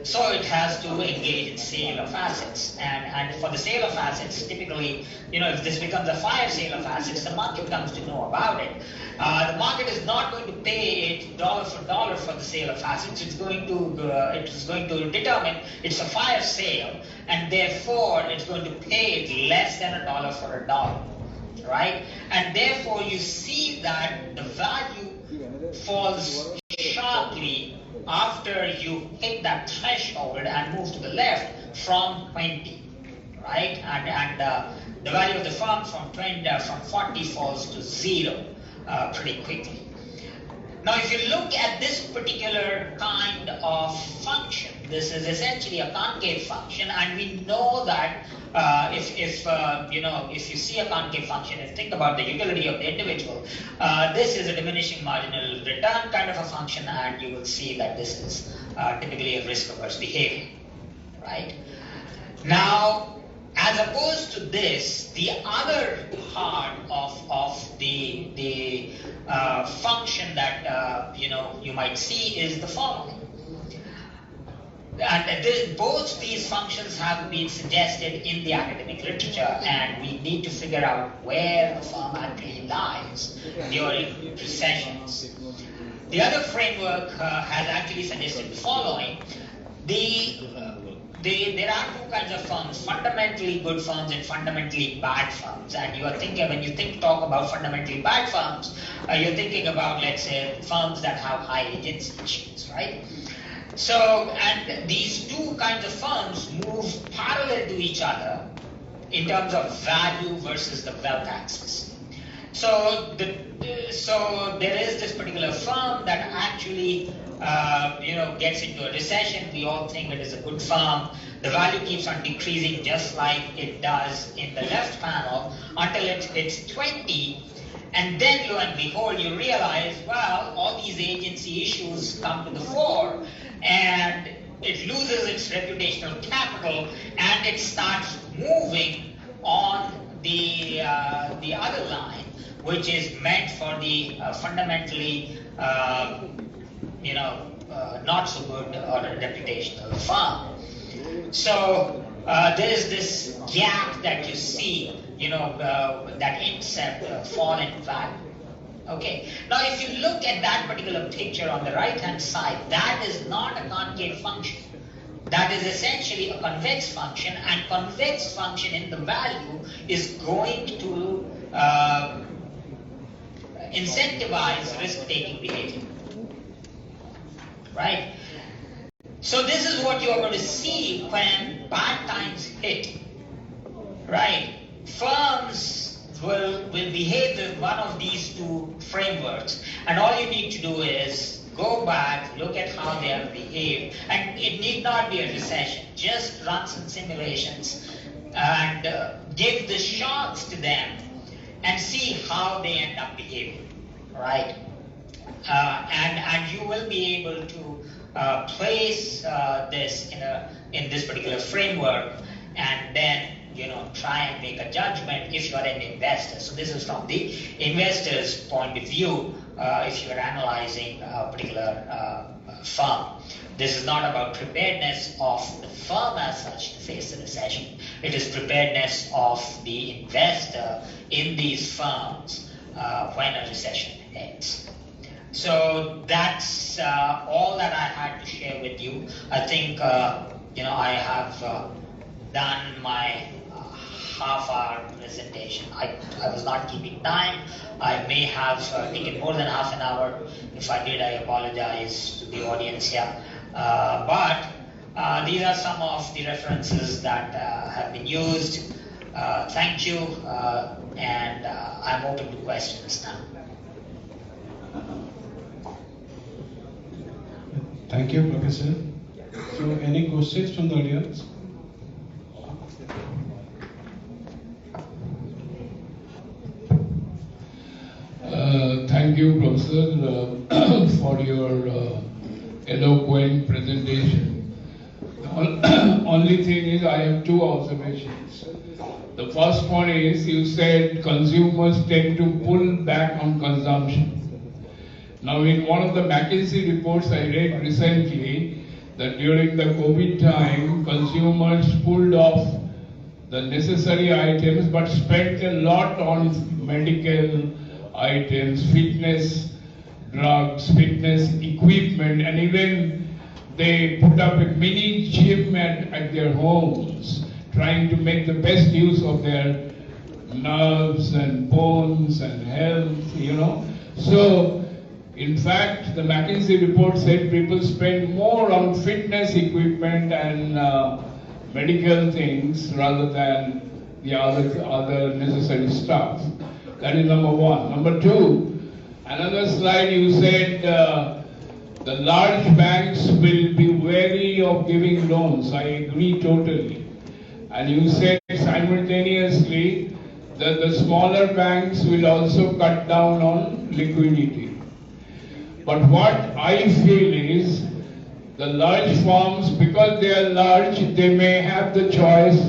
So it has to engage in sale of assets, and for the sale of assets, typically, if this becomes a fire sale of assets, the market comes to know about it. The market is not going to pay it dollar for dollar for the sale of assets. It's going to determine it's a fire sale, and therefore it's going to pay it less than $1 for $1, right? And therefore you see that the value falls sharply after you hit that threshold and move to the left from 20, right? And the value of the firm from 40 falls to 0 pretty quickly. Now, if you look at this particular kind of function, this is essentially a concave function, and we know that if you see a concave function and think about the utility of the individual, this is a diminishing marginal return kind of a function, and you will see that this is typically a risk-averse behavior, right? Now, as opposed to this, the other part of the function that you might see is the following. And both these functions have been suggested in the academic literature, and we need to figure out where the firm actually lies during recessions. The other framework has actually suggested the following. There are two kinds of firms: fundamentally good firms and fundamentally bad firms. And you are thinking, when you talk about fundamentally bad firms, you're thinking about, let's say, firms that have high agency issues, right? So, and these two kinds of firms move parallel to each other in terms of value versus the wealth axis. So, there is this particular firm that actually, gets into a recession. We all think it is a good firm. The value keeps on decreasing just like it does in the left panel until it hits 20. And then, lo and behold, you realize, well, all these agency issues come to the fore, and it loses its reputational capital, and it starts moving on the other line, which is meant for the fundamentally, not so good or a reputational firm. So there is this gap that you see, that incept fall in value. Okay. Now, if you look at that particular picture on the right-hand side, that is not a concave function. That is essentially a convex function, and convex function in the value is going to incentivize risk-taking behavior. Right? So this is what you are going to see when bad times hit. Right? Firms will behave with one of these two frameworks, and all you need to do is go back, look at how they have behaved, and it need not be a recession. Just run some simulations and give the shocks to them and see how they end up behaving, right? And you will be able to place this in this particular framework, and then try and make a judgment if you are an investor. So this is from the investor's point of view if you are analyzing a particular firm. This is not about preparedness of the firm as such to face the recession. It is preparedness of the investor in these firms when a recession hits. So that's all that I had to share with you. I think I have done my half-hour presentation. I was not keeping time. I may have taken more than half an hour. If I did, I apologize to the audience here. But these are some of the references that have been used. Thank you, and I'm open to questions now. Thank you, Professor. So, any questions from the audience? Thank you, Professor, for your eloquent presentation. The only thing is I have two observations. The first one is you said consumers tend to pull back on consumption. Now, in one of the McKinsey reports I read recently, that during the COVID time, consumers pulled off the necessary items but spent a lot on medical items, fitness drugs, fitness equipment, and even they put up a mini gym at their homes, trying to make the best use of their nerves and bones and health, So, in fact, the McKinsey report said people spend more on fitness equipment and medical things rather than the other necessary stuff. That is number one. Number two, another slide you said the large banks will be wary of giving loans. I agree totally. And you said simultaneously that the smaller banks will also cut down on liquidity. But what I feel is the large firms, because they are large, they may have the choice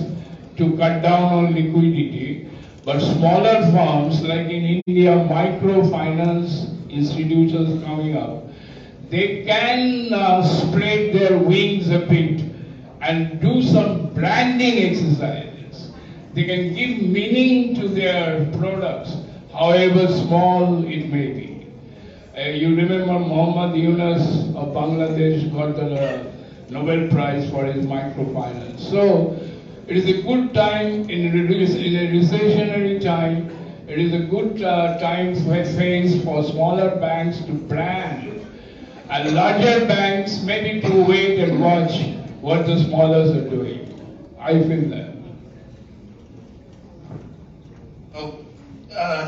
to cut down on liquidity. But smaller firms, like in India, microfinance institutions coming up, they can spread their wings a bit and do some branding exercises. They can give meaning to their products, however small it may be. You remember Muhammad Yunus of Bangladesh got the Nobel Prize for his microfinance. So it is a good time in a recessionary time. It is a good phase for smaller banks to brand, and larger banks maybe to wait and watch what the smallers are doing. I feel that.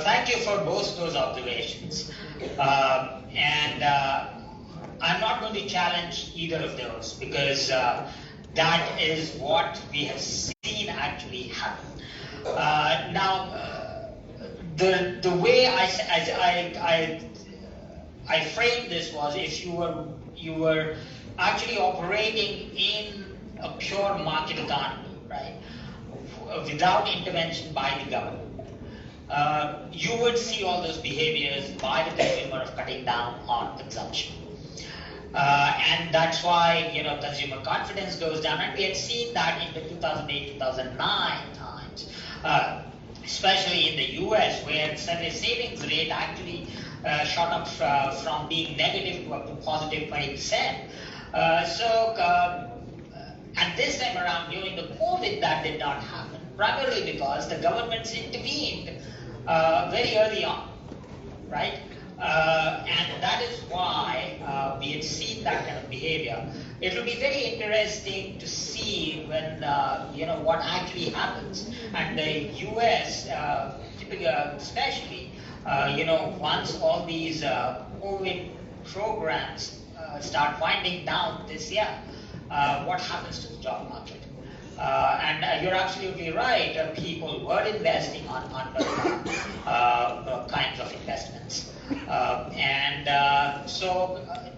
Thank you for both those observations. And I'm not going to challenge either of those because that is what we have seen actually happen. Now, the way I framed this was if you were actually operating in a pure market economy, right, without intervention by the government. You would see all those behaviors by the consumer of cutting down on consumption. And that's why, consumer confidence goes down. And we had seen that in the 2008-2009 times, especially in the US, where the savings rate actually shot up from being negative to up to positive 20%. And this time around during the COVID, that did not happen, primarily because the governments intervened very early on, right? And that is why we had seen that kind of behavior. It will be very interesting to see when, what actually happens. And the US, typically, especially, once all these COVID programs start winding down this year, what happens to the job market? And you're absolutely right. People were investing on kinds of investments,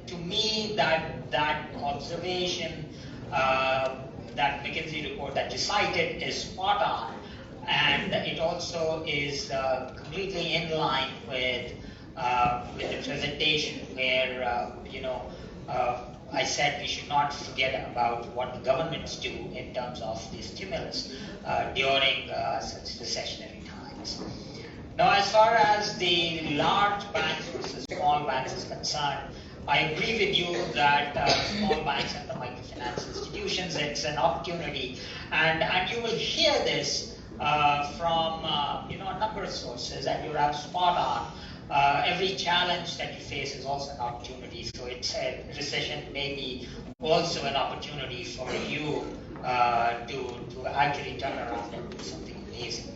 to me, that observation, that McKinsey report that you cited is spot on, and it also is completely in line with the presentation where I said we should not forget about what the governments do in terms of the stimulus during such recessionary times. Now, as far as the large banks versus small banks is concerned, I agree with you that small banks and the microfinance institutions, it's an opportunity, and you will hear this from a number of sources, and you're spot on. Every challenge that you face is also an opportunity. So it's a recession may be also an opportunity for you to actually turn around and do something amazing,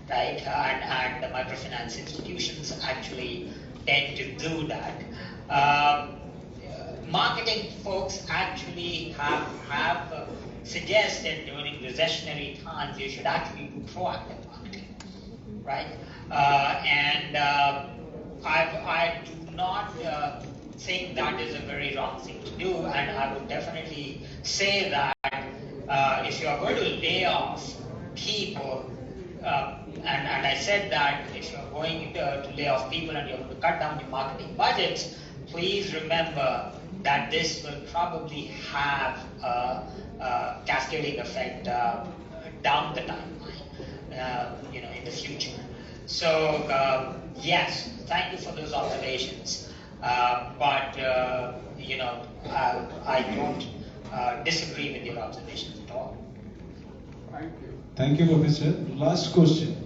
right? And the microfinance institutions actually tend to do that. Marketing folks actually have suggested during recessionary times you should actually do proactive marketing, right? I do not think that is a very wrong thing to do, and I would definitely say that if you are going to lay off people, and I said that if you are going to lay off people and you're going to cut down your marketing budgets, please remember that this will probably have a cascading effect down the timeline, in the future. So yes, thank you for those observations. But I don't disagree with your observations at all. Thank you. Thank you, Professor. Last question.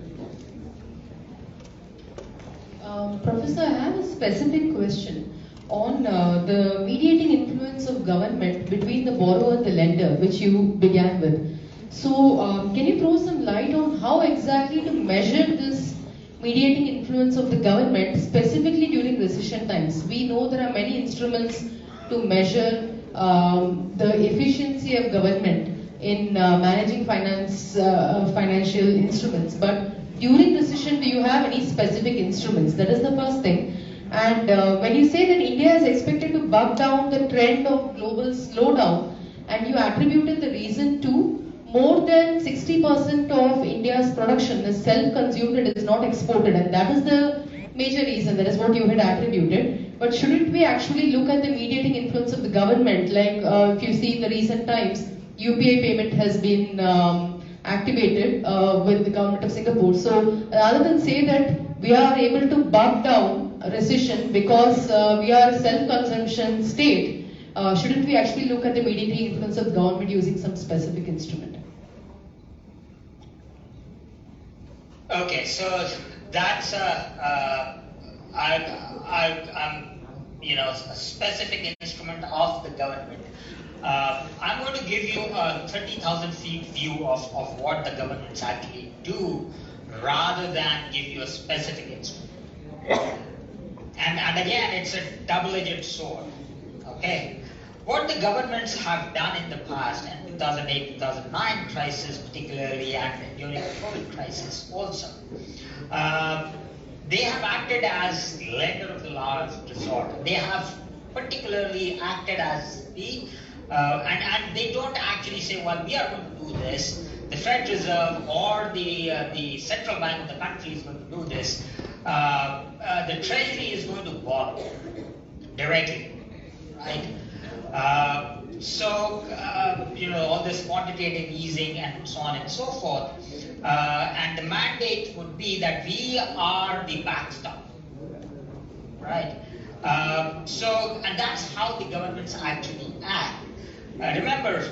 Professor, I have a specific question on the mediating influence of government between the borrower and the lender, which you began with. So, can you throw some light on how exactly to measure this mediating influence of the government, specifically during recession times? We know there are many instruments to measure the efficiency of government in managing financial instruments. But during recession, do you have any specific instruments? That is the first thing. And when you say that India is expected to buck down the trend of global slowdown, and you attributed the reason to more than 60% of India's production is self-consumed, it is not exported, and that is the major reason, that is what you had attributed. But shouldn't we actually look at the mediating influence of the government? Like if you see in the recent times, UPI payment has been activated with the government of Singapore. So rather than say that we are able to buck down a recession because we are a self-consumption state, shouldn't we actually look at the mediating influence of the government using some specific instrument? Okay, so that's a specific instrument of the government. I'm going to give you a 30,000 feet view of what the governments actually do, rather than give you a specific instrument. And again, it's a double-edged sword. Okay, what the governments have done in the past, and 2008-2009 crisis particularly, and during the COVID crisis also, they have acted as the lender of the last resort. They have particularly acted as the and they don't actually say, well, we are going to do this. The Fed Reserve or the central bank of the country is going to do this. The Treasury is going to borrow directly, right? All this quantitative easing and so on and so forth. And the mandate would be that we are the backstop, right? And that's how the governments actually act. Remember,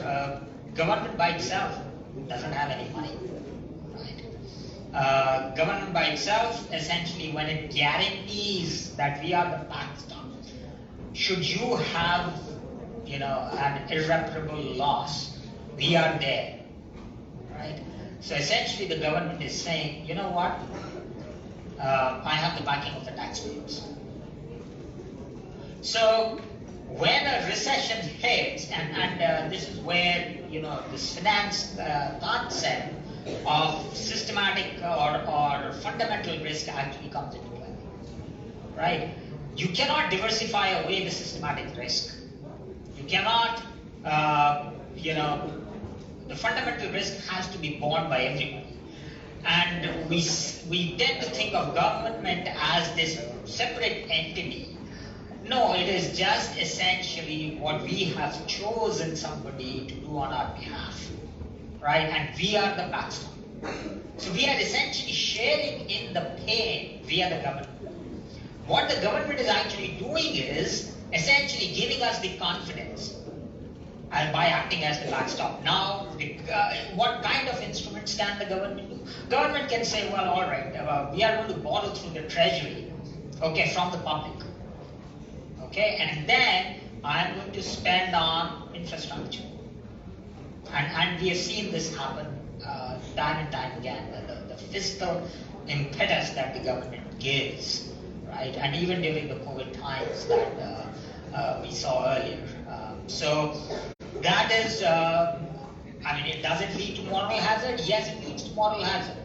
government by itself doesn't have any money, right? Government by itself, essentially, when it guarantees that we are the backstop, should you have, an irreparable loss, we are there, right? So essentially, the government is saying, you know what? I have the backing of the taxpayers. So when a recession hits, and this is where this finance concept of systematic or fundamental risk actually comes into play, right? You cannot diversify away the systematic risk. You cannot, the fundamental risk has to be borne by everybody. And we tend to think of government as this separate entity. No, it is just essentially what we have chosen somebody to do on our behalf, right? And we are the backstop. So we are essentially sharing in the pain via the government. What the government is actually doing is essentially giving us the confidence by acting as the backstop. Now, what kind of instruments can the government do? Government can say, well, all right, we are going to borrow through the treasury, okay, from the public. Okay, and then I'm going to spend on infrastructure. And we have seen this happen time and time again, the fiscal impetus that the government gives, right? And even during the COVID times that we saw earlier. So that is, does it lead to moral hazard? Yes, it leads to moral hazard.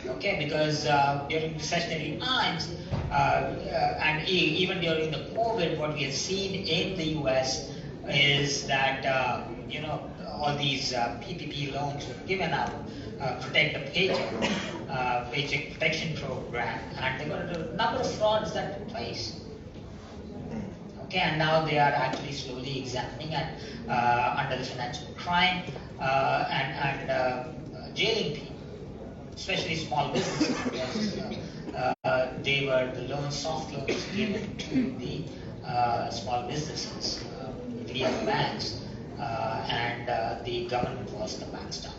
Okay, because during recessionary times, and even during the COVID, what we have seen in the US is that, all these PPP loans were given out, protect the paycheck protection program, and there were a number of frauds that took place. Okay, and now they are actually slowly examining and under the financial crime and jailing people, especially small businesses, because they were the loans, soft loans given to the small businesses via the banks, and the government was the backstop.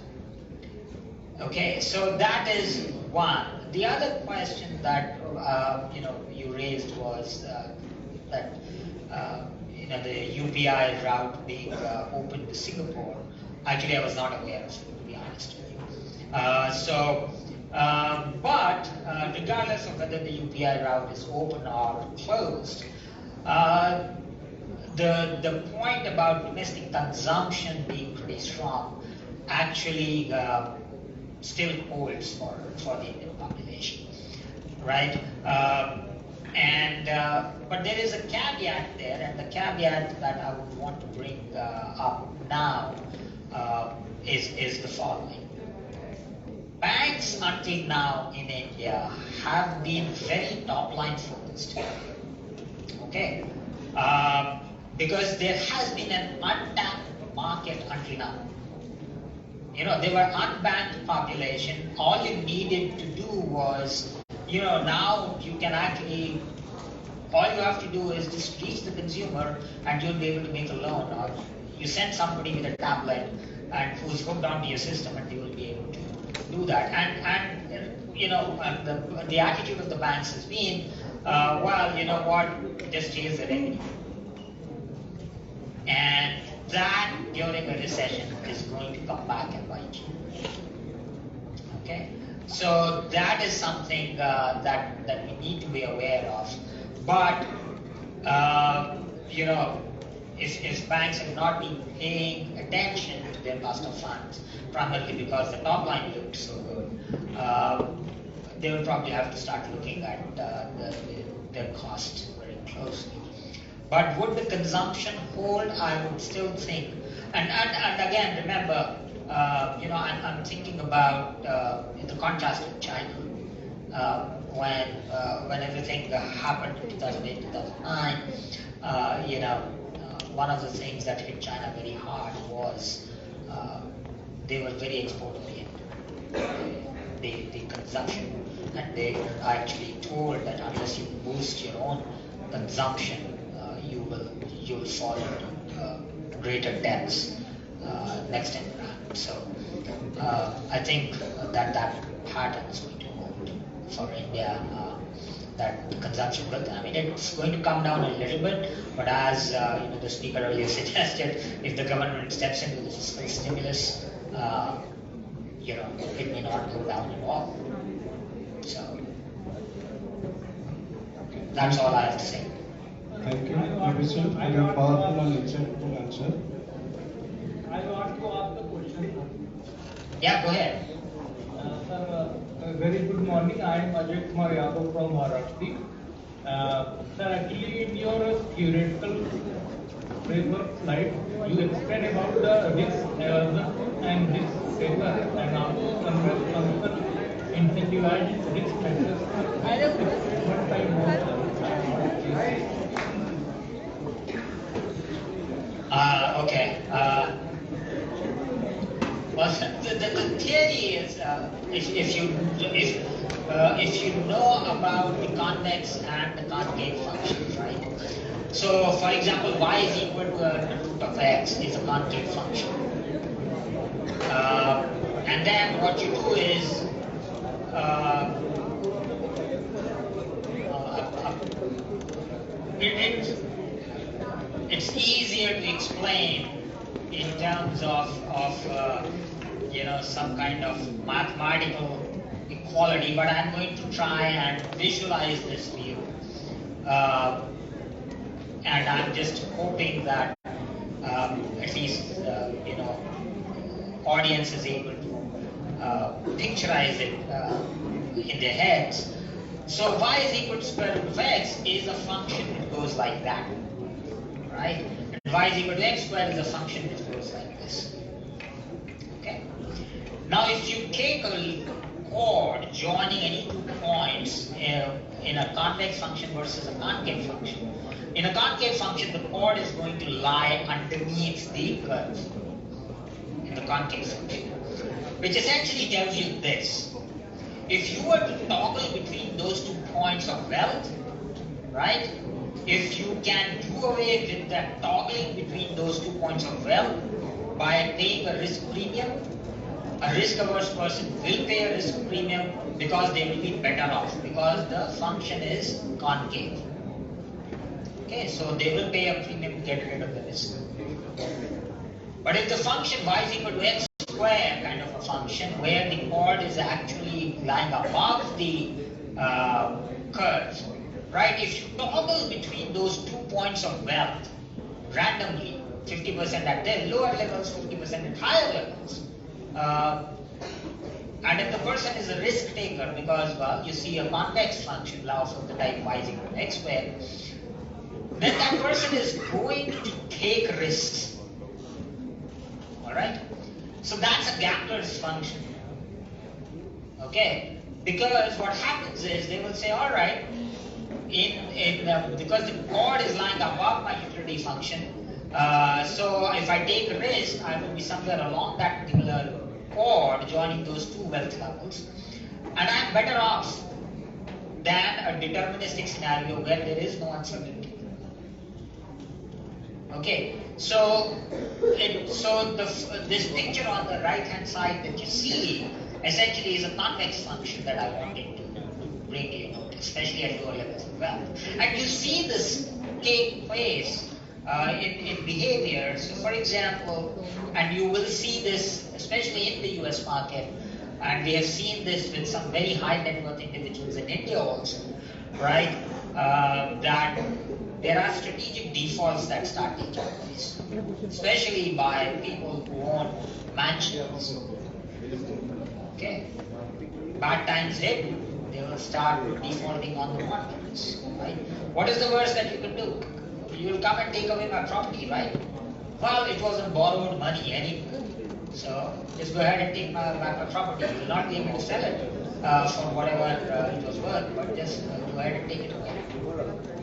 Okay, so that is one. The other question that you raised was that the UPI route being open to Singapore. Actually, I was not aware of it, to be honest with you. But regardless of whether the UPI route is open or closed, the point about domestic consumption being pretty strong actually still holds for the Indian population, right? But there is a caveat there, and the caveat that I would want to bring up now is the following. Banks until now in India have been very top-line focused, okay? Because there has been an untapped market until now. They were unbanked population. All you needed to do was, now you can actually, all you have to do is just reach the consumer and you'll be able to make a loan. Or you send somebody with a tablet and who's hooked onto your system and they will be able to do that. And the attitude of the banks has been, well, you know what, just chase the revenue. And that during a recession is going to come back and bite you. Okay, so that is something that we need to be aware of. But if banks have not been paying attention to their cost of funds, primarily because the top line looked so good, they will probably have to start looking at their cost very closely. But would the consumption hold? I would still think. And again, remember, I'm thinking about in the contrast with China. When everything happened in 2008, 2009, one of the things that hit China very hard was they were very export-oriented. The consumption, and they were actually told that unless you boost your own consumption, you'll fall into greater debts next time around. So I think that pattern is going to hold for India. That the consumption growth, it's going to come down a little bit, but as the speaker earlier suggested, if the government steps into the fiscal stimulus, it may not go down at all. So that's all I have to say. Thank you. question for your powerful and insightful answer. I want to ask a question. Yeah, go ahead. Sir, very good morning. I am Ajay Kumar Yadav from Maharashtra. Sir, actually in your theoretical framework slide, you explain about the risk aversion and risk taker and also conventional incentivized risk factors. What time more? Okay. Well, the theory is if you know about the convex and the concave functions, right? So, for example, y is equal to the root of x is a concave function, and then what you do is it's easier to explain in terms of some kind of mathematical equality, but I'm going to try and visualize this for you, and I'm just hoping that at least audience is able to picturize it in their heads. So y is equal to square root of x is a function that goes like that, right? And y is equal to x squared is a function which goes like this. Okay. Now, if you take a chord joining any 2 points in a convex function versus a concave function, in a concave function, the chord is going to lie underneath the curve in the concave function, which essentially tells you this. If you were to toggle between those 2 points of wealth, right? If you can do away with that toggling between those 2 points of wealth by paying a risk premium, a risk-averse person will pay a risk premium because they will be better off because the function is concave. Okay, so they will pay a premium to get rid of the risk. But if the function y is equal to x square kind of a function where the chord is actually lying above the curve, right? If you toggle between those 2 points of wealth randomly, 50% at their lower levels, 50% at higher levels, and if the person is a risk taker because, well, you see a convex function now of the type y is equal to x squared, then that person is going to take risks. Alright? So that's a Gapler's function. Okay? Because what happens is they will say, alright, because the chord is lying above my utility function, so if I take a risk, I will be somewhere along that particular chord joining those 2 wealth levels, and I'm better off than a deterministic scenario where there is no uncertainty. Okay, so this picture on the right hand side that you see essentially is a convex function that I wanted to bring to your notice, especially at lower levels of wealth. And you see this take place in behavior. So, for example, and you will see this especially in the US market, and we have seen this with some very high net worth individuals in India also, right? That there are strategic defaults that start taking place, especially by people who own mansions. Okay, bad times hit, they will start defaulting on the mortgages. Right? What is the worst that you can do? You will come and take away my property, right? Well, it wasn't borrowed money anyway, so just go ahead and take back my property. You will not be able to sell it for whatever it was worth, but just go ahead and take it away.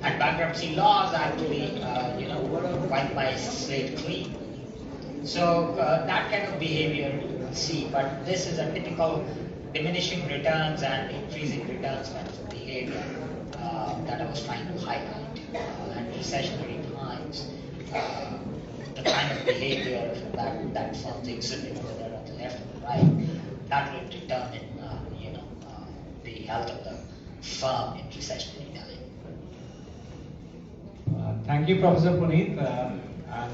And bankruptcy laws actually, wipe my slate clean. So that kind of behavior you will see, but this is a typical diminishing returns and increasing returns kind of behavior that I was trying to highlight. And recessionary times, the kind of behavior that firms exhibit, whether on the left or the right, that will determine, the health of the firm in recessionary time. Thank you, Professor Puneet, and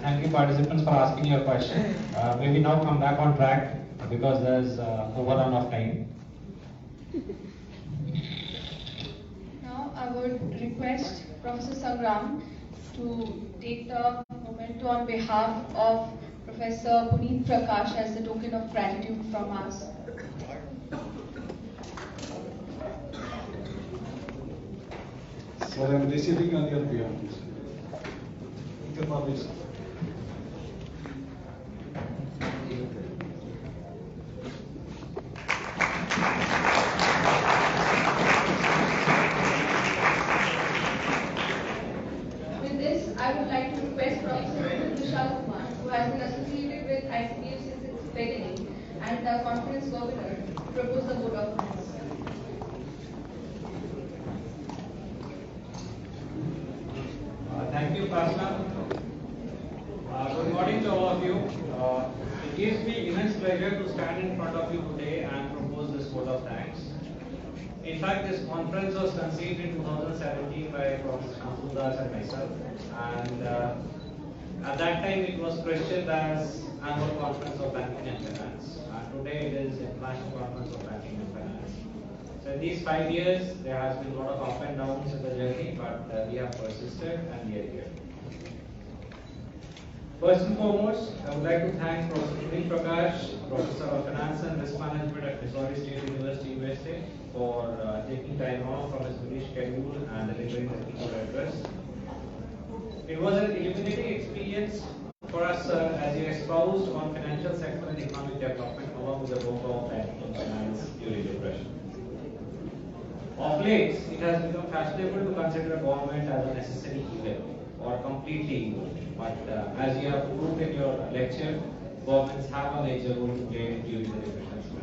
thank you, participants, for asking your question. Maybe now come back on track because there's overrun of time. Now I would request Professor Sangram to take the moment on behalf of Professor Puneet Prakash as the token of gratitude from us. Sir, I am receiving on your behalf. You can publish. With this, I would like to request Professor Kumar, who has been associated with ICBF since its beginning, and the conference governor, to propose the vote of thanks. Thank you, Pastor. Good morning to all of you. It gives me immense pleasure to stand in front of you today and propose this vote of thanks. In fact, this conference was conceived in 2017 by Prof. Das and myself, and at that time it was questioned as Annual Conference of Banking and Finance, and today it is International Conference of Banking and Finance. So in these 5 years, there has been a lot of up and downs in the journey, but we have persisted and we are here. First and foremost, I would like to thank Professor Puneet Prakash, Professor of Finance and Risk Management at Missouri State University, USA, for taking time off from his busy schedule and delivering the keynote address. It was an illuminating experience for us as you espoused on financial sector and economic development along with the role of banking and finance during the depression. Of late, it has become fashionable to consider government as a necessary evil or completely evil. But as you have proved in your lecture, governments have a major role to play during the depression.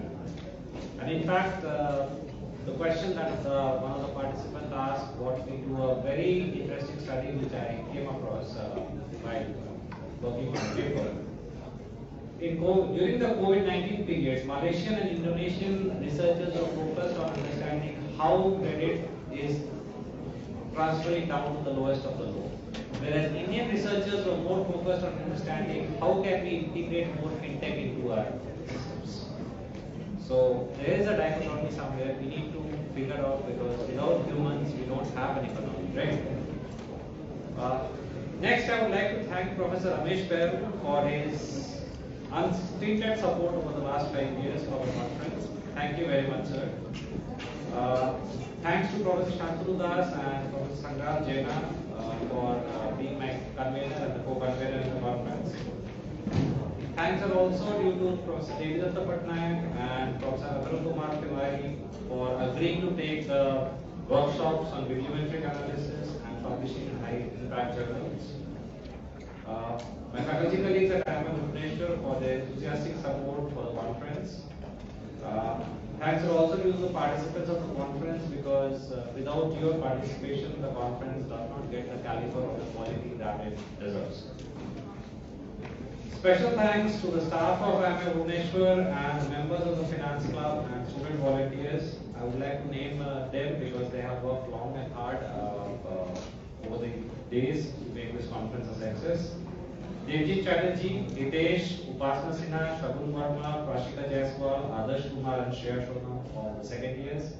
And in fact, the question that one of the participants asked brought me to a very interesting study which I came across while working on a paper. During the COVID-19 period, Malaysian and Indonesian researchers were focused on understanding how credit is transferring down to the lowest of the low. Whereas Indian researchers were more focused on understanding how can we integrate more fintech into our systems. So there is a dichotomy somewhere we need to figure out, because without humans we don't have an economy, right? Next, I would like to thank Professor Ramesh Behl for his unstinted support over the last 5 years for the conference. Thank you very much, sir. Thanks to Professor Shantanu Das and Professor Sangal Jaina for being my convener and the co-convener in the conference. Thanks are also due to Professor Devidatta Patnaik and Professor Atul Kumar Tiwari for agreeing to take the workshops on bibliometric analysis and publishing in high impact journals. My faculty colleagues at IMI Bhubaneswar for their enthusiastic support for the conference. Thanks are also due to the participants of the conference, because without your participation, the conference does not get the caliber or the quality that it deserves. Special thanks to the staff of IMI Bhubaneswar and the members of the Finance Club and student volunteers. I would like to name them because they have worked long and hard over the days to make this conference a success. Devjit Chatterjee, Hitesh, Upasana Sinha, Shagun Verma, Prashika Jaiswal, Adarsh Kumar and Shreya Shona for the second years,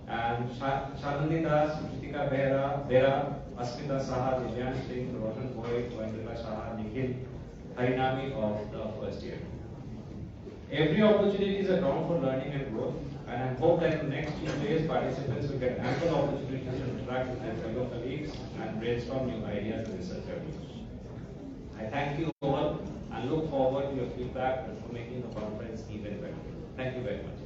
and Shalini Das, Kritika Bera, Asmita Saha, Divyan Singh, Roshan Boyd, Vandrika Saha, Nikhil Harinami of the first year. Every opportunity is a ground for learning and growth, and I hope that in the next 2 days participants will get ample opportunities to interact with their fellow colleagues and brainstorm new ideas and research ideas. I thank you all and look forward to your feedback for making the conference even better. Thank you very much.